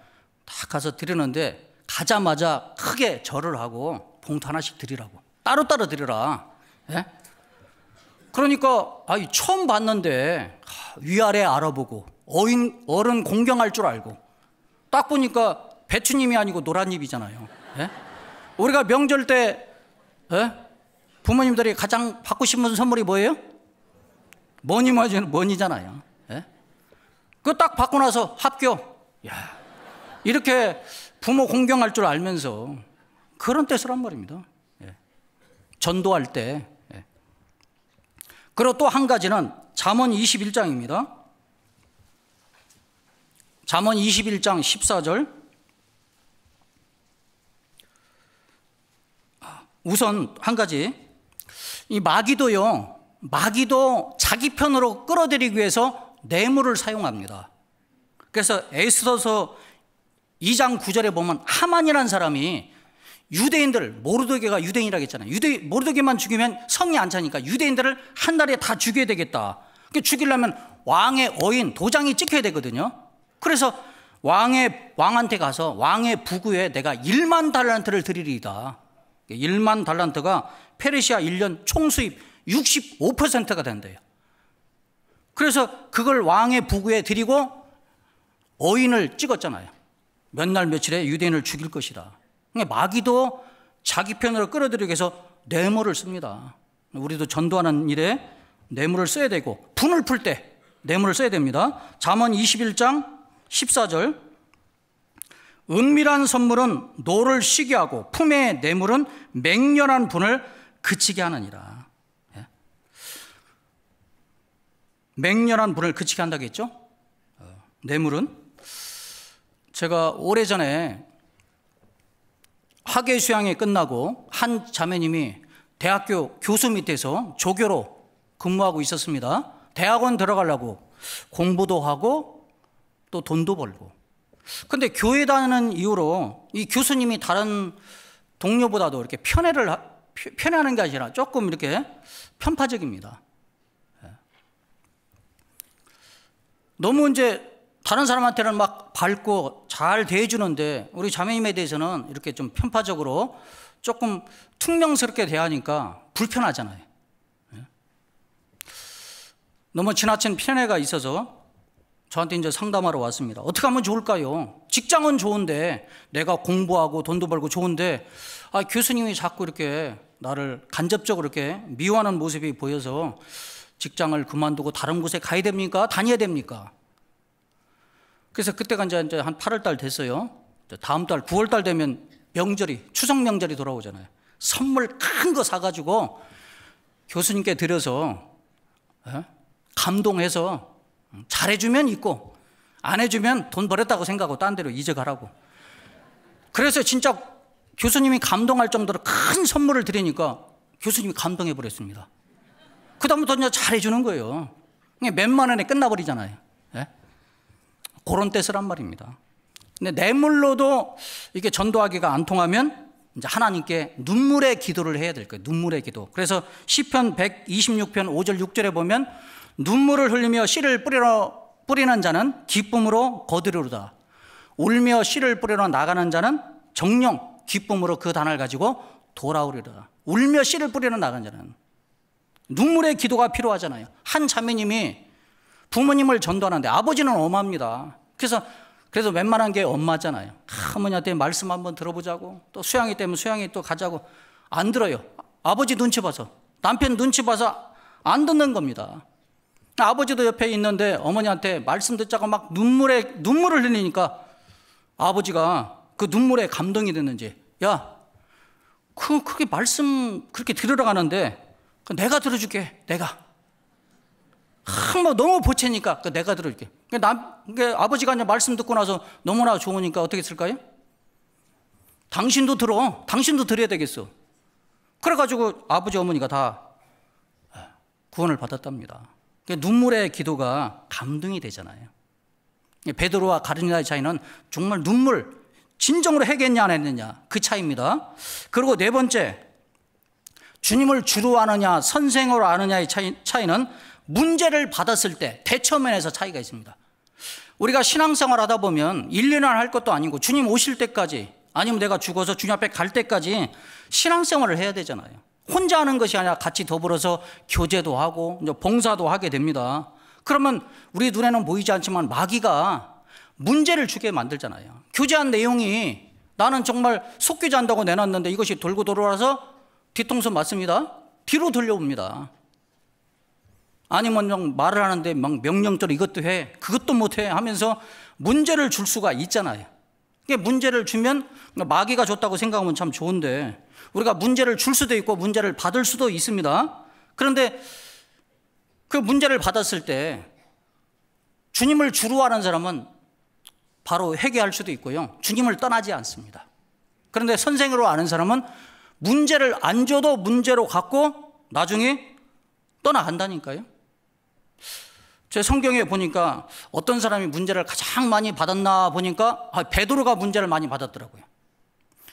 딱 가서 드리는데 가자마자 크게 절을 하고 봉투 하나씩 드리라고. 따로따로 드리라. 예? 그러니까 처음 봤는데 위아래 알아보고 어른 공경할 줄 알고 딱 보니까 배추님이 아니고 노란잎이잖아요. 예? 우리가 명절 때 부모님들이 가장 받고 싶은 선물이 뭐예요? 머니잖아요. 예? 그거 딱 받고 나서 합격. 야, 이렇게 부모 공경할 줄 알면서 그런 뜻을 한 말입니다. 예. 전도할 때. 예. 그리고 또 한 가지는 잠언 21장입니다. 잠언 21장 14절. 우선 한 가지, 이 마귀도 자기 편으로 끌어들이기 위해서 뇌물을 사용합니다. 그래서 에스더서 2장 9절에 보면 하만이라는 사람이 유대인들, 모르드게가 유대인이라고 했잖아요. 모르드게만 죽이면 성이 안 차니까 유대인들을 한 달에 다 죽여야 되겠다. 죽이려면 왕의 어인, 도장이 찍혀야 되거든요. 그래서 왕한테 가서 왕의 부구에 내가 1만 달란트를 드리리이다. 1만 달란트가 페르시아 1년 총수입 65%가 된대요. 그래서 그걸 왕의 부구에 드리고 어인을 찍었잖아요. 몇 날 며칠에 유대인을 죽일 것이다. 마귀도 자기 편으로 끌어들이기 위해서 뇌물을 씁니다. 우리도 전도하는 일에 뇌물을 써야 되고 분을 풀 때 뇌물을 써야 됩니다. 잠언 21장 14절. 은밀한 선물은 노를 쉬게 하고 품의 뇌물은 맹렬한 분을 그치게 하느니라. 예? 맹렬한 분을 그치게 한다고 했죠? 뇌물은 제가 오래전에 학예 수양이 끝나고 한 자매님이 대학교 교수 밑에서 조교로 근무하고 있었습니다. 대학원 들어가려고 공부도 하고 또 돈도 벌고. 근데 교회 다니는 이유로 이 교수님이 다른 동료보다도 이렇게 편애하는 게 아니라 조금 이렇게 편파적입니다. 너무 이제 다른 사람한테는 막 밝고 잘 대해주는데 우리 자매님에 대해서는 이렇게 좀 편파적으로 조금 퉁명스럽게 대하니까 불편하잖아요. 너무 지나친 편애가 있어서 저한테 이제 상담하러 왔습니다. 어떻게 하면 좋을까요? 직장은 좋은데 내가 공부하고 돈도 벌고 좋은데 교수님이 자꾸 이렇게 나를 간접적으로 이렇게 미워하는 모습이 보여서 직장을 그만두고 다른 곳에 가야 됩니까? 다녀야 됩니까? 그래서 그때가 이제 한 8월 달 됐어요. 다음 달 9월 달 되면 추석 명절이 돌아오잖아요. 선물 큰 거 사가지고 교수님께 드려서 감동해서 잘해주면 있고 안 해주면 돈 벌었다고 생각하고 딴 데로 잊어가라고. 그래서 진짜 교수님이 감동할 정도로 큰 선물을 드리니까 교수님이 감동해 버렸습니다. 그 다음부터 이제 잘해주는 거예요. 몇만 원에 끝나버리잖아요. 예? 그런 뜻이란 말입니다. 근데 뇌물로도 이게 전도하기가 안 통하면 이제 하나님께 눈물의 기도를 해야 될 거예요. 눈물의 기도. 그래서 시편 126편 5절 6절에 보면 눈물을 흘리며 씨를 뿌리는 자는 기쁨으로 거두리로다. 울며 씨를 뿌리러 나가는 자는 정령 기쁨으로 그 단을 가지고 돌아오리로다. 울며 씨를 뿌리러 나가는 자는 눈물의 기도가 필요하잖아요. 한 자매님이 부모님을 전도하는데 아버지는 엄합니다. 그래서 웬만한 게 엄마잖아요. 어머니한테 말씀 한번 들어보자고, 또 수양이 때문에 수양이 또 가자고 안 들어요. 아버지 눈치 봐서, 남편 눈치 봐서 안 듣는 겁니다. 아버지도 옆에 있는데 어머니한테 말씀 듣자고 막 눈물을 흘리니까 아버지가 그 눈물에 감동이 됐는지, 야, 그게 말씀 그렇게 들으러 가는데 내가 들어줄게. 내가 너무 보채니까 내가 들어줄게. 아버지가 이제 말씀 듣고 나서 너무나 좋으니까 어떻게 했을까요? 당신도 들어. 당신도 들어야 되겠어. 그래가지고 아버지 어머니가 다 구원을 받았답니다. 눈물의 기도가 감동이 되잖아요. 베드로와 가룟유다의 차이는 정말 눈물, 진정으로 회개했냐 안 했느냐 그 차이입니다. 그리고 네 번째, 주님을 주로 아느냐 선생으로 아느냐의 차이는 문제를 받았을 때 대처면에서 차이가 있습니다. 우리가 신앙생활 하다 보면 1년을 할 것도 아니고 주님 오실 때까지, 아니면 내가 죽어서 주님 앞에 갈 때까지 신앙생활을 해야 되잖아요. 혼자 하는 것이 아니라 같이 더불어서 교제도 하고 봉사도 하게 됩니다. 그러면 우리 눈에는 보이지 않지만 마귀가 문제를 주게 만들잖아요. 교제한 내용이 나는 정말 속교제한다고 내놨는데 이것이 돌고 돌아와서 뒤통수 맞습니다. 뒤로 돌려옵니다. 아니면 말을 하는데 막 명령대로 이것도 해 그것도 못해 하면서 문제를 줄 수가 있잖아요. 문제를 주면 마귀가 줬다고 생각하면 참 좋은데 우리가 문제를 줄 수도 있고 문제를 받을 수도 있습니다. 그런데 그 문제를 받았을 때 주님을 주로 하는 사람은 바로 회개할 수도 있고요, 주님을 떠나지 않습니다. 그런데 선생으로 아는 사람은 문제를 안 줘도 문제로 갖고 나중에 떠나간다니까요. 제 성경에 보니까 어떤 사람이 문제를 가장 많이 받았나 보니까 베드로가 문제를 많이 받았더라고요.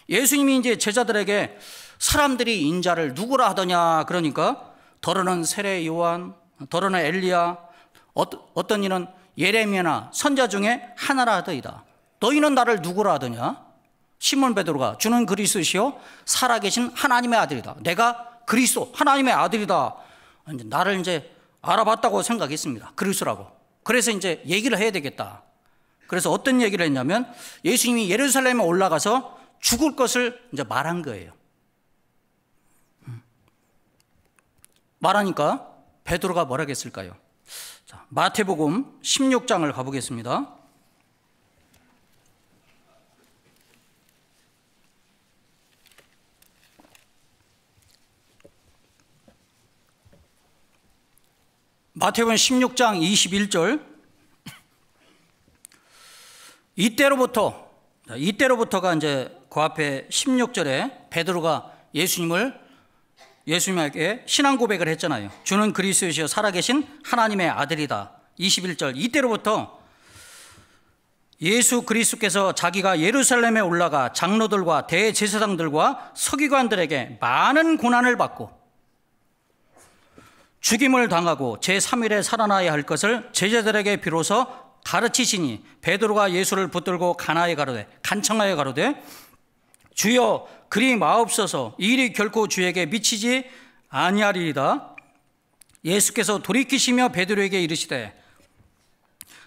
예수님이 이제 제자들에게 사람들이 인자를 누구라 하더냐 그러니까 더러는 세례 요한, 더러는 엘리야, 어떤 이는 예레미야나 선자 중에 하나라 하더이다. 너희는 나를 누구라 하더냐? 시몬 베드로가 주는 그리스도시요 살아계신 하나님의 아들이다. 내가 그리스도 하나님의 아들이다. 나를 이제 알아봤다고 생각했습니다. 그리스도라고. 그래서 이제 얘기를 해야 되겠다. 그래서 어떤 얘기를 했냐면 예수님이 예루살렘에 올라가서 죽을 것을 이제 말한 거예요. 말하니까 베드로가 뭐라 했을까요? 자, 마태복음 16장을 가보겠습니다. 마태복음 16장 21절. 이때로부터가 이제 그 앞에 16절에 베드로가 예수님에게 신앙 고백을 했잖아요. 주는 그리스도시요 살아계신 하나님의 아들이다. 21절. 이때로부터 예수 그리스도께서 자기가 예루살렘에 올라가 장로들과 대제사장들과 서기관들에게 많은 고난을 받고 죽임을 당하고 제3일에 살아나야 할 것을 제자들에게 비로소 가르치시니 베드로가 예수를 붙들고 간청하여 가로되 주여 그리 마옵소서 이 일이 결코 주에게 미치지 아니하리이다. 예수께서 돌이키시며 베드로에게 이르시되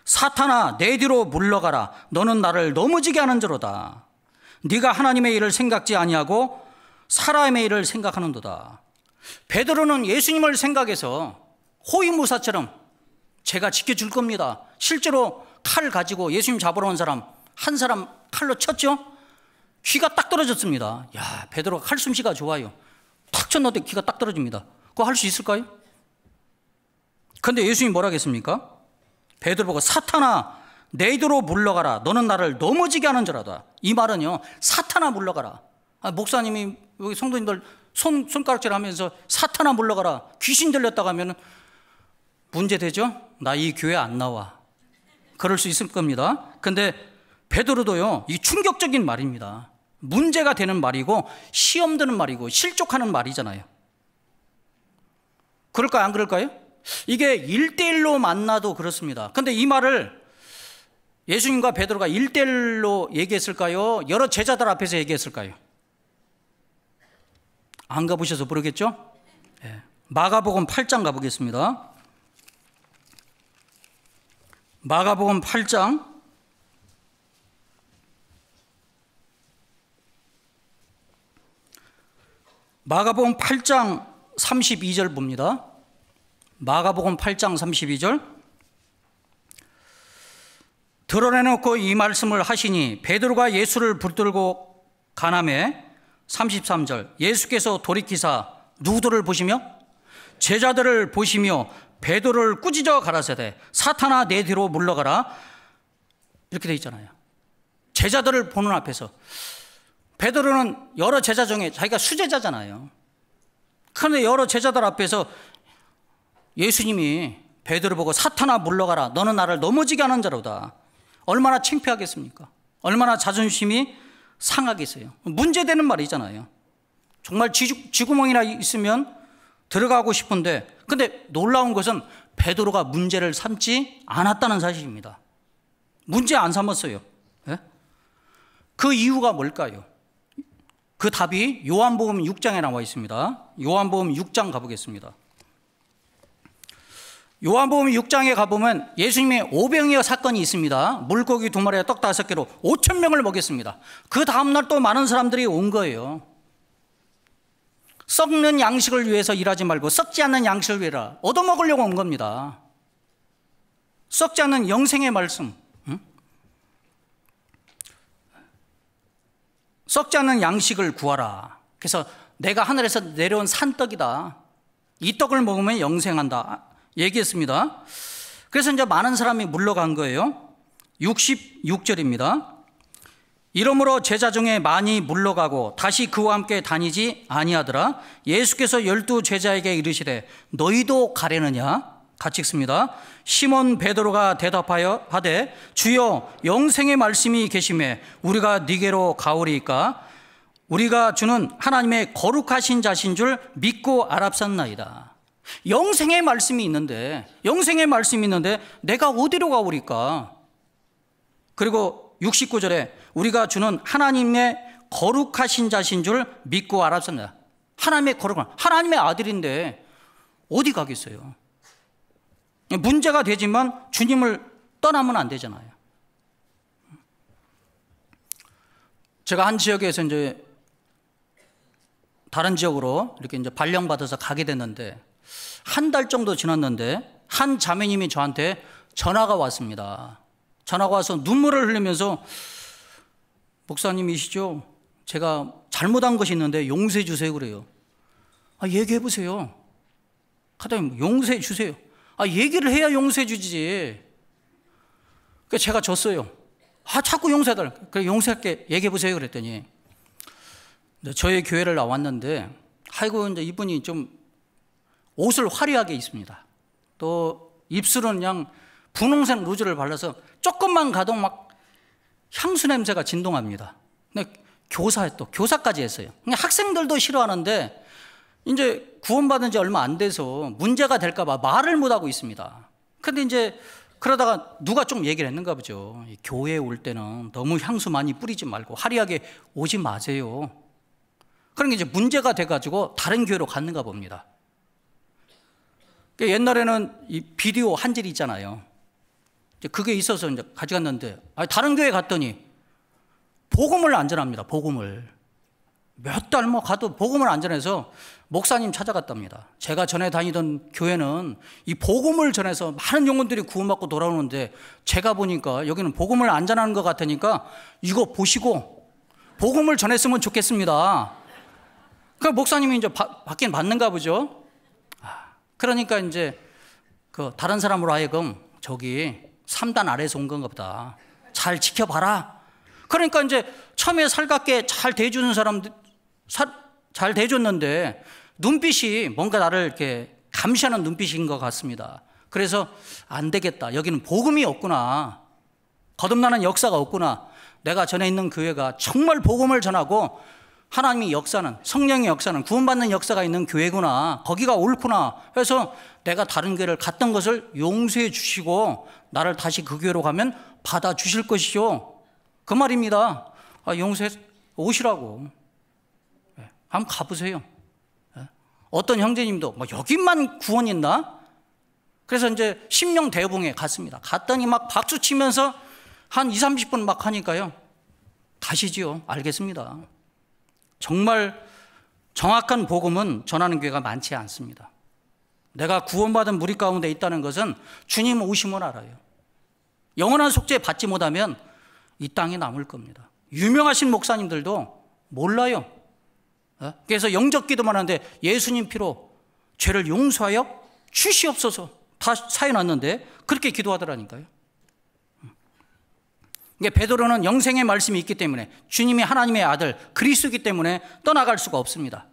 사탄아 내 뒤로 물러가라. 너는 나를 넘어지게 하는저로다. 네가 하나님의 일을 생각지 아니하고 사람의 일을 생각하는도다. 베드로는 예수님을 생각해서 호위무사처럼 제가 지켜줄 겁니다. 실제로 칼 가지고 예수님 잡으러 온 사람 한 사람 칼로 쳤죠. 귀가 딱 떨어졌습니다. 야, 베드로가 칼솜씨가 좋아요. 탁 쳤는데 귀가 딱 떨어집니다. 그거 할 수 있을까요? 그런데 예수님이 뭐라 하겠습니까? 베드로 보고 사탄아 내 뒤로 물러가라. 너는 나를 넘어지게 하는 자라다. 이 말은요, 사탄아 물러가라. 목사님이 여기 성도님들 손가락질 하면서 사탄아 물러가라. 귀신 들렸다고 하면 문제되죠? 나 이 교회 안 나와. 그럴 수 있을 겁니다. 근데 베드로도요, 이 충격적인 말입니다. 문제가 되는 말이고 시험 드는 말이고 실족하는 말이잖아요. 그럴까요? 안 그럴까요? 이게 1대1로 만나도 그렇습니다. 근데 이 말을 예수님과 베드로가 1대1로 얘기했을까요? 여러 제자들 앞에서 얘기했을까요? 안 가보셔서 모르겠죠? 네. 마가복음 8장 가보겠습니다. 마가복음 8장 마가복음 8장 32절 봅니다. 마가복음 8장 32절. 드러내놓고 이 말씀을 하시니 베드로가 예수를 붙들고 가나매. 33절. 예수께서 돌이키사 누구들을 보시며 제자들을 보시며 베드로를 꾸짖어 가라사대 사탄아 내 뒤로 물러가라. 이렇게 돼 있잖아요. 제자들을 보는 앞에서. 베드로는 여러 제자 중에 자기가 수제자잖아요. 그런데 여러 제자들 앞에서 예수님이 베드로 보고 사탄아 물러가라, 너는 나를 넘어지게 하는 자로다. 얼마나 창피하겠습니까? 얼마나 자존심이 상하겠어요. 문제되는 말이잖아요. 정말 쥐구멍이나 있으면 들어가고 싶은데, 근데 놀라운 것은 베드로가 문제를 삼지 않았다는 사실입니다. 문제 안 삼았어요. 예? 그 이유가 뭘까요? 그 답이 요한복음 6장에 나와 있습니다. 요한복음 6장 가보겠습니다. 요한복음 6장에 가보면 예수님의 오병이어 사건이 있습니다. 물고기 2마리에 떡 5개로 5,000명을 먹였습니다. 그 다음날 또 많은 사람들이 온 거예요. 썩는 양식을 위해서 일하지 말고 썩지 않는 양식을 위해라. 얻어먹으려고 온 겁니다. 썩지 않는 영생의 말씀, 썩지 않는 양식을 구하라. 그래서 내가 하늘에서 내려온 산떡이다. 이 떡을 먹으면 영생한다 얘기했습니다. 그래서 이제 많은 사람이 물러간 거예요. 66절입니다. 이러므로 제자 중에 많이 물러가고 다시 그와 함께 다니지 아니하더라. 예수께서 12 제자에게 이르시되 너희도 가려느냐? 같이 읽습니다. 시몬 베드로가 대답하여 하되 주여 영생의 말씀이 계심에 우리가 네게로 가오리이까? 우리가 주는 하나님의 거룩하신 자신 줄 믿고 알았었나이다. 영생의 말씀이 있는데 내가 어디로 가오리까? 그리고 69절에 우리가 주는 하나님의 거룩하신 자신 줄 믿고 알았었나이다. 하나님의 거룩한, 하나님의 아들인데 어디 가겠어요? 문제가 되지만 주님을 떠나면 안 되잖아요. 제가 한 지역에서 이제 다른 지역으로 이렇게 이제 발령받아서 가게 됐는데 한 달 정도 지났는데 한 자매님이 저한테 전화가 왔습니다. 전화가 와서 눈물을 흘리면서 목사님이시죠? 제가 잘못한 것이 있는데 용서해 주세요 그래요. 얘기해 보세요. 하다니 용서해 주세요. 얘기를 해야 용서해 주지. 그래서 제가 졌어요. 자꾸 용서해달라. 그래 용서할게 얘기해 보세요 그랬더니 저희 교회를 나왔는데 아이고 이제 이분이 좀 옷을 화려하게 입습니다. 또 입술은 그냥 분홍색 루즈를 발라서 조금만 가도 막 향수 냄새가 진동합니다. 근데 교사까지 했어요. 그냥 학생들도 싫어하는데 이제 구원받은 지 얼마 안 돼서 문제가 될까봐 말을 못하고 있습니다. 근데 이제 그러다가 누가 좀 얘기를 했는가 보죠. 교회에 올 때는 너무 향수 많이 뿌리지 말고 화려하게 오지 마세요. 그러니까 이제 문제가 돼가지고 다른 교회로 갔는가 봅니다. 옛날에는 이 비디오 한 질 있잖아요. 그게 있어서 이제 가져갔는데 다른 교회 갔더니 복음을 안 전합니다. 복음을 몇 달 가도 복음을 안 전해서 목사님 찾아갔답니다. 제가 전에 다니던 교회는 이 복음을 전해서 많은 영혼들이 구원받고 돌아오는데 제가 보니까 여기는 복음을 안 전하는 것 같으니까 이거 보시고 복음을 전했으면 좋겠습니다. 그 목사님이 이제 받긴 받는가 보죠. 그러니까 이제 그 다른 사람으로 하여금 저기 3단 아래에서 온 건가 보다. 잘 지켜봐라. 그러니까 이제 처음에 살갑게 잘 대해주는 사람들 잘 대해줬는데 눈빛이 뭔가 나를 이렇게 감시하는 눈빛인 것 같습니다. 그래서 안 되겠다. 여기는 복음이 없구나. 거듭나는 역사가 없구나. 내가 전에 있는 교회가 정말 복음을 전하고 하나님의 역사는, 성령의 역사는, 구원받는 역사가 있는 교회구나. 거기가 옳구나. 그래서 내가 다른 교회를 갔던 것을 용서해 주시고 나를 다시 그 교회로 가면 받아주실 것이죠. 그 말입니다. 용서해 오시라고. 한번 가보세요. 어떤 형제님도 여기만 구원 있나? 그래서 이제 심령 대봉에 갔습니다. 갔더니 막 박수 치면서 한 20-30분 막 하니까요. 가시지요. 알겠습니다. 정말 정확한 복음은 전하는 교회가 많지 않습니다. 내가 구원받은 무리 가운데 있다는 것은 주님 오심을 알아요. 영원한 속죄 받지 못하면 이 땅에 남을 겁니다. 유명하신 목사님들도 몰라요. 그래서 영접 기도만 하는데 예수님 피로 죄를 용서하여 주시옵소서 다 사해놨는데 그렇게 기도하더라니까요. 베드로는 영생의 말씀이 있기 때문에 주님이 하나님의 아들 그리스도이기 때문에 떠나갈 수가 없습니다.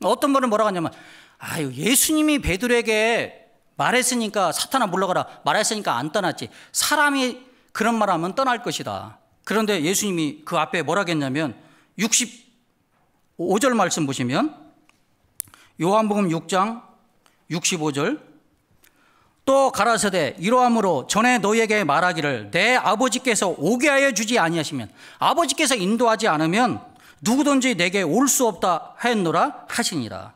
어떤 분은 뭐라고 하냐면, 아유, 예수님이 베드로에게 말했으니까 사탄아 물러가라 말했으니까 안 떠났지. 사람이 그런 말하면 떠날 것이다. 그런데 예수님이 그 앞에 뭐라고 했냐면 65절 말씀 보시면 요한복음 6장 65절 또 가라사대 이러함으로 전에 너희에게 말하기를 내 아버지께서 오게 하여 주지 아니하시면 아버지께서 인도하지 않으면 누구든지 내게 올 수 없다 하였노라 하시니라.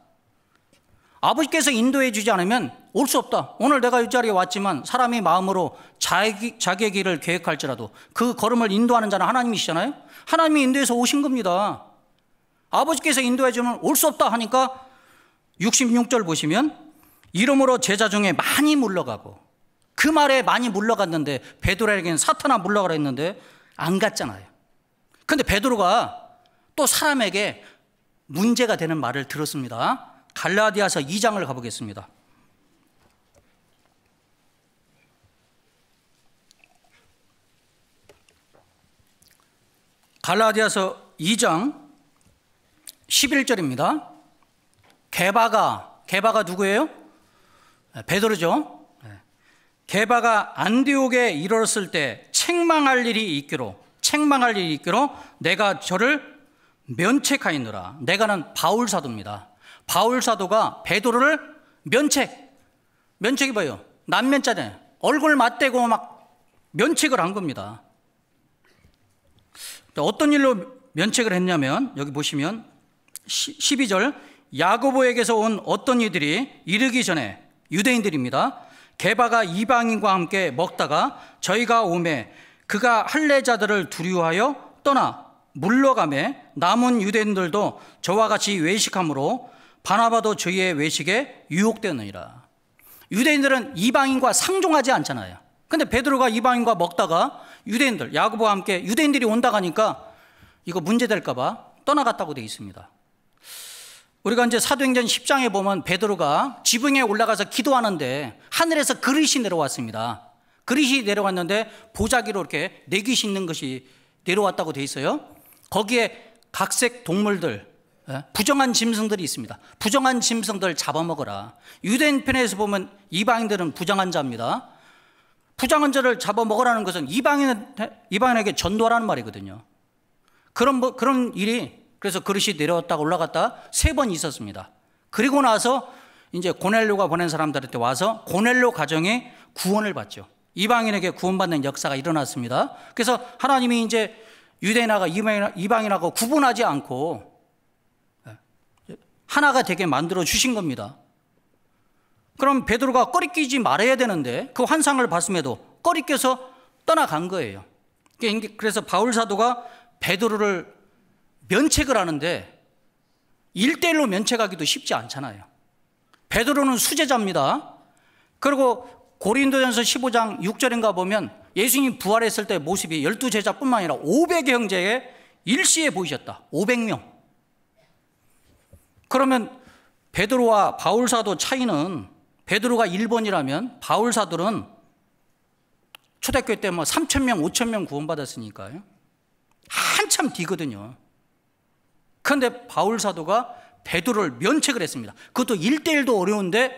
아버지께서 인도해 주지 않으면 올 수 없다. 오늘 내가 이 자리에 왔지만 사람이 마음으로 자기의 길을 계획할지라도 그 걸음을 인도하는 자는 하나님이시잖아요. 하나님이 인도해서 오신 겁니다. 아버지께서 인도해 주면 올 수 없다 하니까 66절 보시면 이러므로 제자 중에 많이 물러가고, 그 말에 많이 물러갔는데 베드로에게는 사탄아 물러가라 했는데 안 갔잖아요. 그런데 베드로가 또 사람에게 문제가 되는 말을 들었습니다. 갈라디아서 2장을 가보겠습니다. 갈라디아서 2장 11절입니다. 게바가 누구예요? 베드로죠. 게바가 안디옥에 이르렀을 때 책망할 일이 있기로 내가 저를 면책하였노라. 내가는 바울 사도입니다. 바울 사도가 베드로를 면책이 뭐예요? 남면자네. 얼굴 맞대고 막 면책을 한 겁니다. 어떤 일로 면책을 했냐면 여기 보시면 12절 야고보에게서 온 어떤 이들이 이르기 전에 유대인들입니다. 게바가 이방인과 함께 먹다가 저희가 오매 그가 할례자들을 두려워하여 떠나 물러가매 남은 유대인들도 저와 같이 외식함으로 바나바도 저희의 외식에 유혹되느니라. 유대인들은 이방인과 상종하지 않잖아요. 근데 베드로가 이방인과 먹다가 유대인들, 야고보와 함께 유대인들이 온다고 하니까 이거 문제될까 봐 떠나갔다고 되어 있습니다. 우리가 이제 사도행전 10장에 보면 베드로가 지붕에 올라가서 기도하는데 하늘에서 그릇이 내려왔습니다. 그릇이 내려왔는데 보자기로 이렇게 내귀 싣는 것이 내려왔다고 되어 있어요. 거기에 각색 동물들, 부정한 짐승들이 있습니다. 부정한 짐승들 잡아먹어라. 유대인 편에서 보면 이방인들은 부정한 자입니다. 부정한 자를 잡아먹으라는 것은 이방인에게 전도하라는 말이거든요. 그런 일이 그래서 그릇이 내려왔다가 올라갔다 3번 있었습니다. 그리고 나서 이제 고넬료가 보낸 사람들한테 와서 고넬료 가정이 구원을 받죠. 이방인에게 구원받는 역사가 일어났습니다. 그래서 하나님이 이제 유대인하고 이방인하고 구분하지 않고 하나가 되게 만들어 주신 겁니다. 그럼 베드로가 꺼리끼지 말아야 되는데 그 환상을 봤음에도 꺼리껴서 떠나간 거예요. 그래서 바울 사도가 베드로를 면책을 하는데 1대1로 면책하기도 쉽지 않잖아요. 베드로는 수제자입니다. 그리고 고린도전서 15장 6절인가 보면 예수님 부활했을 때 모습이 12제자뿐만 아니라 500의 형제에 일시에 보이셨다. 500명. 그러면 베드로와 바울 사도 차이는 베드로가 1번이라면 바울 사도는 초대교회 때 뭐 3,000명, 5,000명 구원받았으니까요. 한참 뒤거든요. 그런데 바울 사도가 베드로를 면책을 했습니다. 그것도 1대1도 어려운데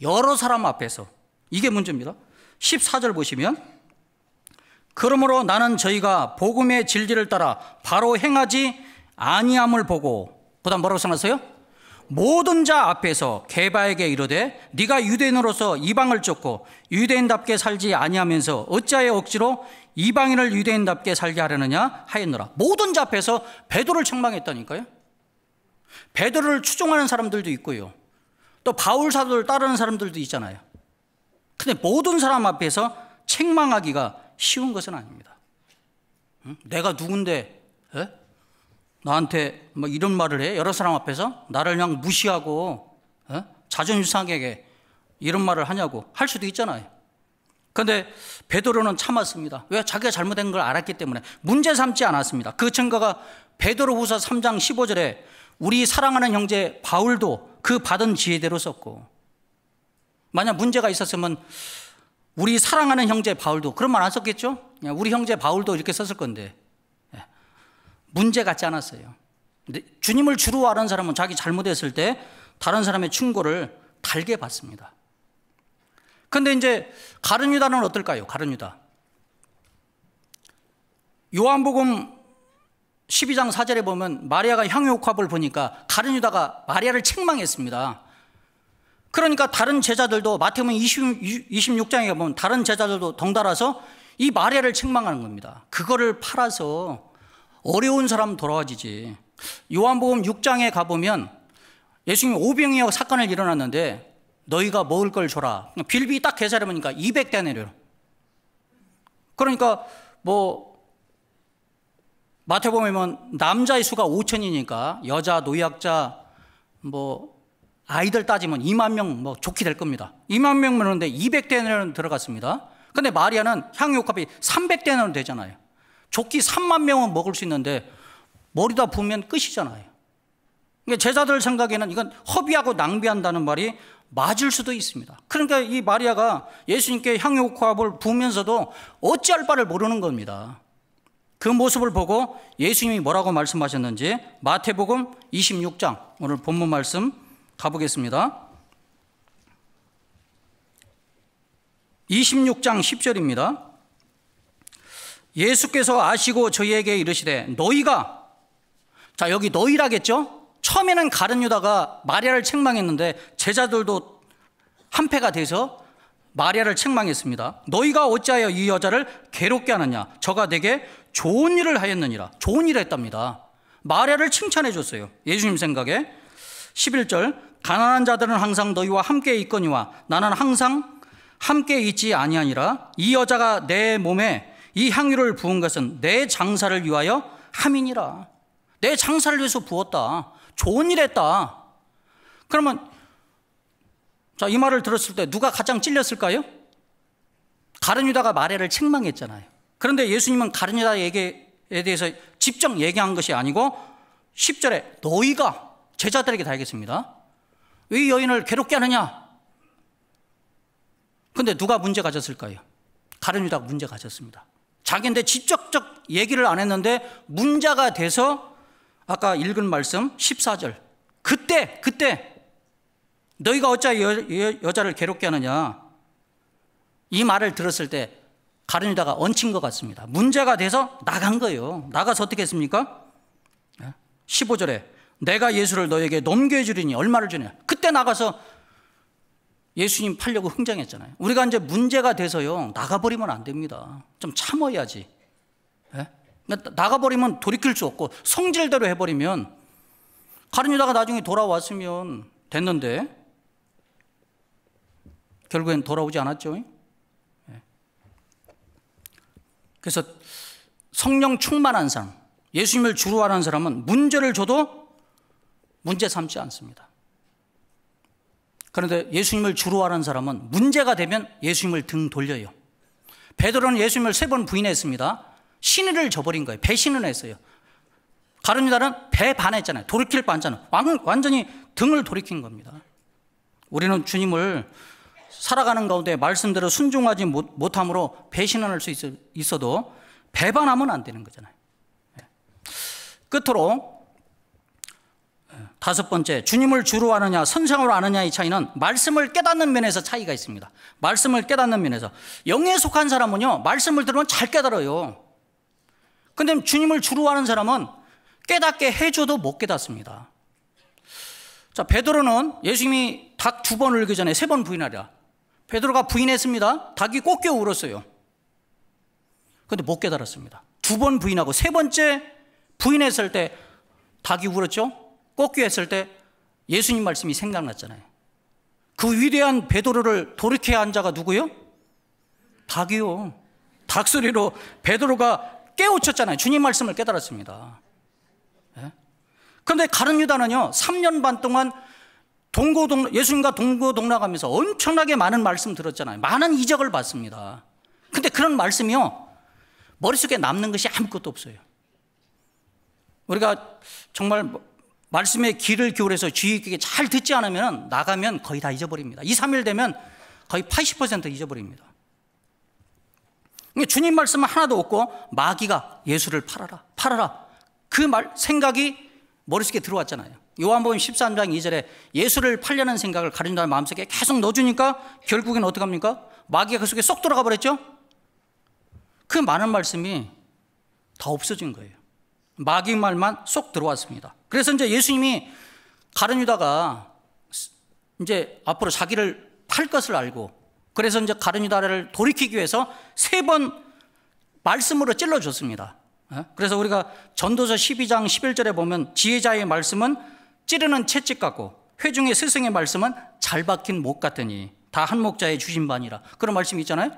여러 사람 앞에서. 이게 문제입니다. 14절 보시면 그러므로 나는 저희가 복음의 진리를 따라 바로 행하지 아니함을 보고, 그다음 뭐라고 써놨어요? 모든 자 앞에서 게바에게 이르되 네가 유대인으로서 이방을 쫓고 유대인답게 살지 아니하면서 어찌하여 억지로 이방인을 유대인답게 살게 하려느냐 하였노라. 모든 자 앞에서 베드로를 책망했다니까요. 베드로를 추종하는 사람들도 있고요, 또 바울 사도를 따르는 사람들도 있잖아요. 근데 모든 사람 앞에서 책망하기가 쉬운 것은 아닙니다. 내가 누군데 나한테 뭐 이런 말을 해? 여러 사람 앞에서 나를 그냥 무시하고 자존심 상하게 이런 말을 하냐고 할 수도 있잖아요. 그런데 베드로는 참았습니다. 왜? 자기가 잘못된 걸 알았기 때문에 문제 삼지 않았습니다. 그 증거가 베드로후서 3장 15절에 우리 사랑하는 형제 바울도 그 받은 지혜대로 썼고, 만약 문제가 있었으면 우리 사랑하는 형제 바울도 그런 말 안 썼겠죠? 우리 형제 바울도 이렇게 썼을 건데 문제 같지 않았어요. 주님을 주로 아는 사람은 자기 잘못했을 때 다른 사람의 충고를 달게 받습니다. 그런데 이제 가룟 유다는 어떨까요? 가룟 유다. 요한복음 12장 4절에 보면 마리아가 향유옥합을 보니까 가룟 유다가 마리아를 책망했습니다. 그러니까 다른 제자들도 마태복음 26장에 보면 다른 제자들도 덩달아서 이 마리아를 책망하는 겁니다. 그거를 팔아서 어려운 사람 돌아와지지. 요한복음 6장에 가보면 예수님이 오병이어 사건을 일어났는데 너희가 먹을 걸 줘라. 빌비 딱 계산해 보니까 200데나리온. 그러니까 마태복음에 보면 남자의 수가 5천이니까 여자, 노약자, 아이들 따지면 2만 명 좋게 될 겁니다. 2만 명 먹는데 200데나리온 들어갔습니다. 근데 마리아는 향유옥합이 300데나리온 되잖아요. 좋기 3만 명은 먹을 수 있는데 머리다 부으면 끝이잖아요. 그러니까 제자들 생각에는 이건 허비하고 낭비한다는 말이 맞을 수도 있습니다. 그러니까 이 마리아가 예수님께 향유옥합을 부으면서도 어찌할 바를 모르는 겁니다. 그 모습을 보고 예수님이 뭐라고 말씀하셨는지 마태복음 26장 오늘 본문 말씀 가보겠습니다. 26장 10절입니다. 예수께서 아시고 저희에게 이르시되 너희가, 자 여기 너희라겠죠? 처음에는 가룟 유다가 마리아를 책망했는데 제자들도 한패가 돼서 마리아를 책망했습니다. 너희가 어찌하여 이 여자를 괴롭게 하느냐? 저가 내게 좋은 일을 하였느니라. 좋은 일을 했답니다. 마리아를 칭찬해 줬어요. 예수님 생각에. 11절 가난한 자들은 항상 너희와 함께 있거니와 나는 항상 함께 있지 아니하니라. 이 여자가 내 몸에 이 향유를 부은 것은 내 장사를 위하여 함이니라. 내 장사를 위해서 부었다. 좋은 일 했다. 그러면 자, 이 말을 들었을 때 누가 가장 찔렸을까요? 가룟 유다가 마리아를 책망했잖아요. 그런데 예수님은 가룟 유다에게 대해서 직접 얘기한 것이 아니고 10절에 너희가 제자들에게 다 얘기했습니다. 왜 여인을 괴롭게 하느냐? 근데 누가 문제 가졌을까요? 가룟 유다가 문제 가졌습니다. 자기한테 직접적 얘기를 안 했는데 문제가 돼서 아까 읽은 말씀 14절 그때 너희가 어찌하여 여자를 괴롭게 하느냐, 이 말을 들었을 때 가룟 유다가 얹힌 것 같습니다. 문제가 돼서 나간 거예요. 나가서 어떻게 했습니까? 15절에 내가 예수를 너에게 넘겨주리니 얼마를 주냐. 그때 나가서 예수님 팔려고 흥정했잖아요. 우리가 이제 문제가 돼서요 나가버리면 안 됩니다. 좀 참아야지. 나가버리면 돌이킬 수 없고 성질대로 해버리면, 가룟 유다가 나중에 돌아왔으면 됐는데 결국엔 돌아오지 않았죠. 그래서 성령 충만한 사람, 예수님을 주로 아는 사람은 문제를 줘도 문제 삼지 않습니다. 그런데 예수님을 주로 아는 사람은 문제가 되면 예수님을 등 돌려요. 베드로는 예수님을 3번 부인했습니다. 신의를 저버린 거예요. 배신을 했어요. 가룟 유다는 배반했잖아요. 돌이킬 뻔했잖아요. 완전히 등을 돌이킨 겁니다. 우리는 주님을 살아가는 가운데 말씀대로 순종하지 못함으로 배신을 할 수 있어도 배반하면 안 되는 거잖아요. 끝으로 5번째, 주님을 주로 아느냐 선생으로 아느냐의 차이는 말씀을 깨닫는 면에서 차이가 있습니다. 말씀을 깨닫는 면에서 영에 속한 사람은요 말씀을 들으면 잘 깨달아요. 그런데 주님을 주로 아는 사람은 깨닫게 해줘도 못 깨닫습니다. 자, 베드로는 예수님이 닭 2번 울기 전에 3번 부인하랴. 베드로가 부인했습니다. 닭이 꼭 깨어 울었어요. 그런데 못 깨달았습니다. 2번 부인하고 3번째 부인했을 때 닭이 울었죠. 꺾기했을 때 예수님 말씀이 생각났잖아요. 그 위대한 베드로를 돌이켜야 한 자가 누구요? 닭이요. 닭 소리로 베드로가 깨우쳤잖아요. 주님 말씀을 깨달았습니다. 그런데 가룟 유다는요 3년 반 동안 예수님과 동고동락하면서 엄청나게 많은 말씀 들었잖아요. 많은 이적을 봤습니다. 근데 그런 말씀이요 머릿속에 남는 것이 아무것도 없어요. 우리가 정말 말씀의 귀를 기울여서 주의 깊게 잘 듣지 않으면 나가면 거의 다 잊어버립니다. 2, 3일 되면 거의 80% 잊어버립니다. 주님 말씀은 하나도 없고 마귀가 예수를 팔아라 그 생각이 머릿속에 들어왔잖아요. 요한복음 13장 2절에 예수를 팔려는 생각을 가룟 유다의 마음속에 계속 넣어주니까 결국엔 어떡합니까? 마귀가 그 속에 쏙 들어가 버렸죠. 그 많은 말씀이 다 없어진 거예요. 마귀 말만 쏙 들어왔습니다. 그래서 이제 예수님이 가룟 유다가 이제 앞으로 자기를 팔 것을 알고, 그래서 이제 가룟 유다를 돌이키기 위해서 3번 말씀으로 찔러줬습니다. 그래서 우리가 전도서 12장 11절에 보면 지혜자의 말씀은 찌르는 채찍 같고 회중의 스승의 말씀은 잘 박힌 목 같으니 다 한 목자의 주신 바니라, 그런 말씀이 있잖아요.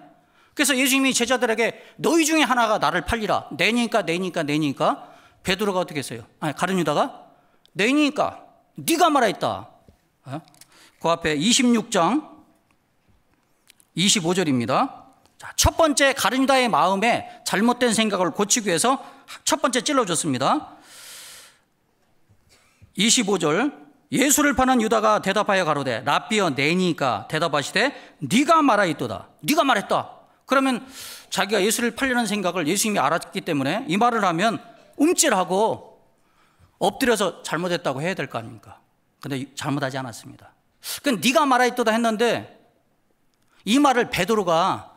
그래서 예수님이 제자들에게 너희 중에 하나가 나를 팔리라, 내니까 베드로가 어떻게 했어요? 가룟 유다가 내니까 네가 말하였다. 그 앞에 26장 25절입니다. 첫 번째 가룟 유다의 마음에 잘못된 생각을 고치기 위해서 첫 번째 찔러줬습니다. 25절, 예수를 파는 유다가 대답하여 가로되 랍비여 내니까 대답하시되 네가 말하였도다. 네가 말했다. 그러면 자기가 예수를 팔려는 생각을 예수님이 알았기 때문에 이 말을 하면 움찔하고 엎드려서 잘못했다고 해야 될 거 아닙니까? 근데 잘못하지 않았습니다. 그러니까 네가 말하였도다 했는데 이 말을 베드로가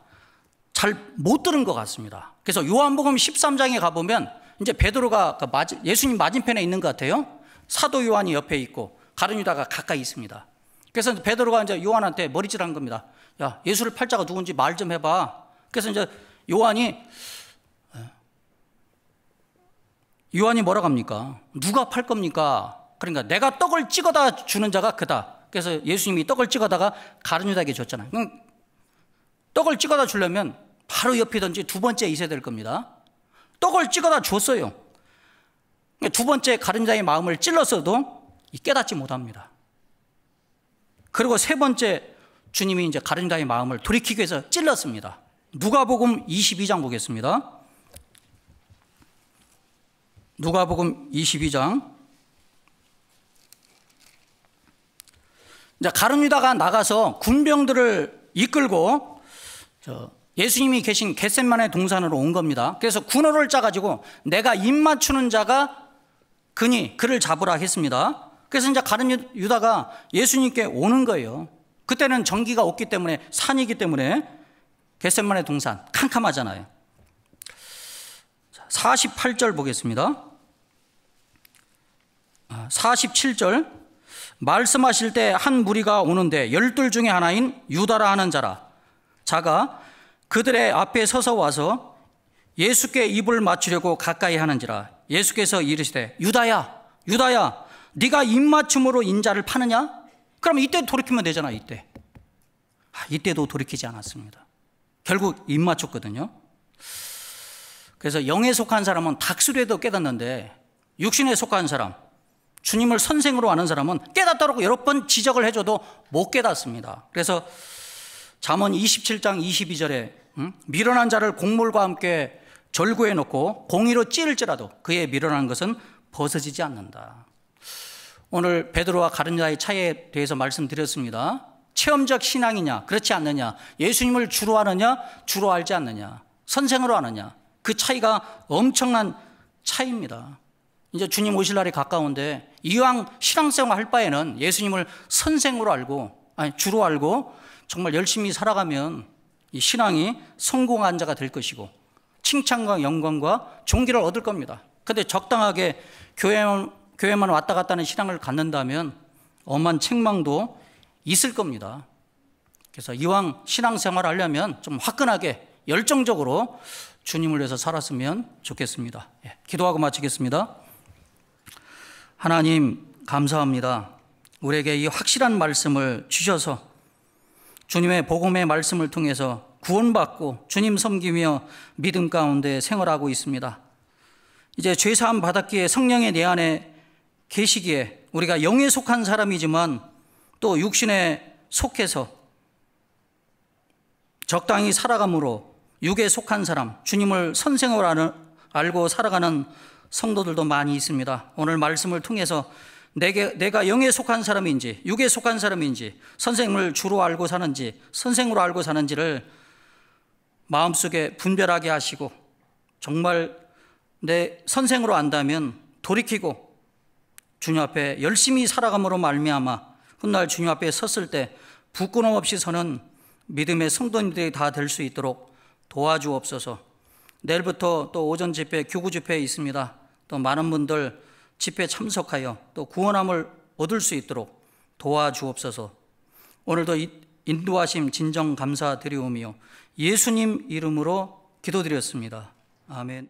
잘 못 들은 것 같습니다. 그래서 요한복음 13장에 가보면 이제 베드로가 예수님 맞은편에 있는 것 같아요. 사도 요한이 옆에 있고 가룟 유다가 가까이 있습니다. 그래서 베드로가 이제 요한한테 머리질한 겁니다. 야, 예수를 팔 자가 누군지 말 좀 해봐. 그래서 이제 요한이 뭐라고 합니까? 누가 팔 겁니까? 그러니까 내가 떡을 찍어다 주는 자가 그다. 그래서 예수님이 떡을 찍어다가 가룟 유다에게 줬잖아요. 떡을 찍어다 주려면 바로 옆이든지 두 번째 있어야 될 겁니다. 떡을 찍어다 줬어요. 두 번째 가룟 유다의 마음을 찔렀어도 깨닫지 못합니다. 그리고 세 번째 주님이 이제 가룟 유다의 마음을 돌이키기 위해서 찔렀습니다. 누가복음 22장 보겠습니다. 누가복음 22장. 이제 가룟 유다가 나가서 군병들을 이끌고 예수님이 계신 겟셋마네 동산으로 온 겁니다. 그래서 군호를 짜가지고 내가 입 맞추는 자가 그를 잡으라 했습니다. 그래서 이제 가룟 유다가 예수님께 오는 거예요. 그때는 전기가 없기 때문에, 산이기 때문에 겟셋마네 동산 캄캄하잖아요. 48절 보겠습니다. 47절, 말씀하실 때 한 무리가 오는데 12 중에 하나인 유다라 하는 자가 그들의 앞에 서서 와서 예수께 입을 맞추려고 가까이 하는지라 예수께서 이르시되 유다야 네가 입맞춤으로 인자를 파느냐? 그럼 이때 돌이키면 되잖아. 이때도 돌이키지 않았습니다. 결국 입맞췄거든요. 그래서 영에 속한 사람은 닭수리에도 깨닫는데 육신에 속한 사람, 주님을 선생으로 아는 사람은 깨닫다라고 여러 번 지적을 해줘도 못 깨닫습니다. 그래서 잠언 27장 22절에 미련한 자를 곡물과 함께 절구해 놓고 공의로 찌를지라도 그의 미련한 것은 벗어지지 않는다. 오늘 베드로와 가룟 유다의 차이에 대해서 말씀드렸습니다. 체험적 신앙이냐 그렇지 않느냐, 예수님을 주로 아느냐 주로 알지 않느냐, 선생으로 아느냐, 그 차이가 엄청난 차이입니다. 이제 주님 오실 날이 가까운데 이왕 신앙생활 할 바에는 예수님을 선생으로 알고, 주로 알고 정말 열심히 살아가면 이 신앙이 성공한 자가 될 것이고 칭찬과 영광과 존귀를 얻을 겁니다. 그런데 적당하게 교회만 왔다 갔다 하는 신앙을 갖는다면 엄한 책망도 있을 겁니다. 그래서 이왕 신앙생활 하려면 좀 화끈하게 열정적으로 주님을 위해서 살았으면 좋겠습니다. 기도하고 마치겠습니다. 하나님 감사합니다. 우리에게 이 확실한 말씀을 주셔서 주님의 복음의 말씀을 통해서 구원받고 주님 섬기며 믿음 가운데 생활하고 있습니다. 이제 죄사함 받았기에 성령의 내 안에 계시기에 우리가 영에 속한 사람이지만 또 육신에 속해서 적당히 살아감으로 육에 속한 사람, 주님을 선생으로 알고 살아가는 성도들도 많이 있습니다. 오늘 말씀을 통해서 내가 영에 속한 사람인지 육에 속한 사람인지 선생을 주로 알고 사는지 선생으로 알고 사는지를 마음속에 분별하게 하시고 정말 내 선생으로 안다면 돌이키고 주님 앞에 열심히 살아감으로 말미암아 훗날 주님 앞에 섰을 때 부끄럼 없이 서는 믿음의 성도님들이 다 될 수 있도록 도와주옵소서. 내일부터 또 오전 집회, 교구 집회 있습니다. 또 많은 분들 집회 참석하여 또 구원함을 얻을 수 있도록 도와주옵소서. 오늘도 인도하심 진정 감사드리오며 예수님 이름으로 기도드렸습니다. 아멘.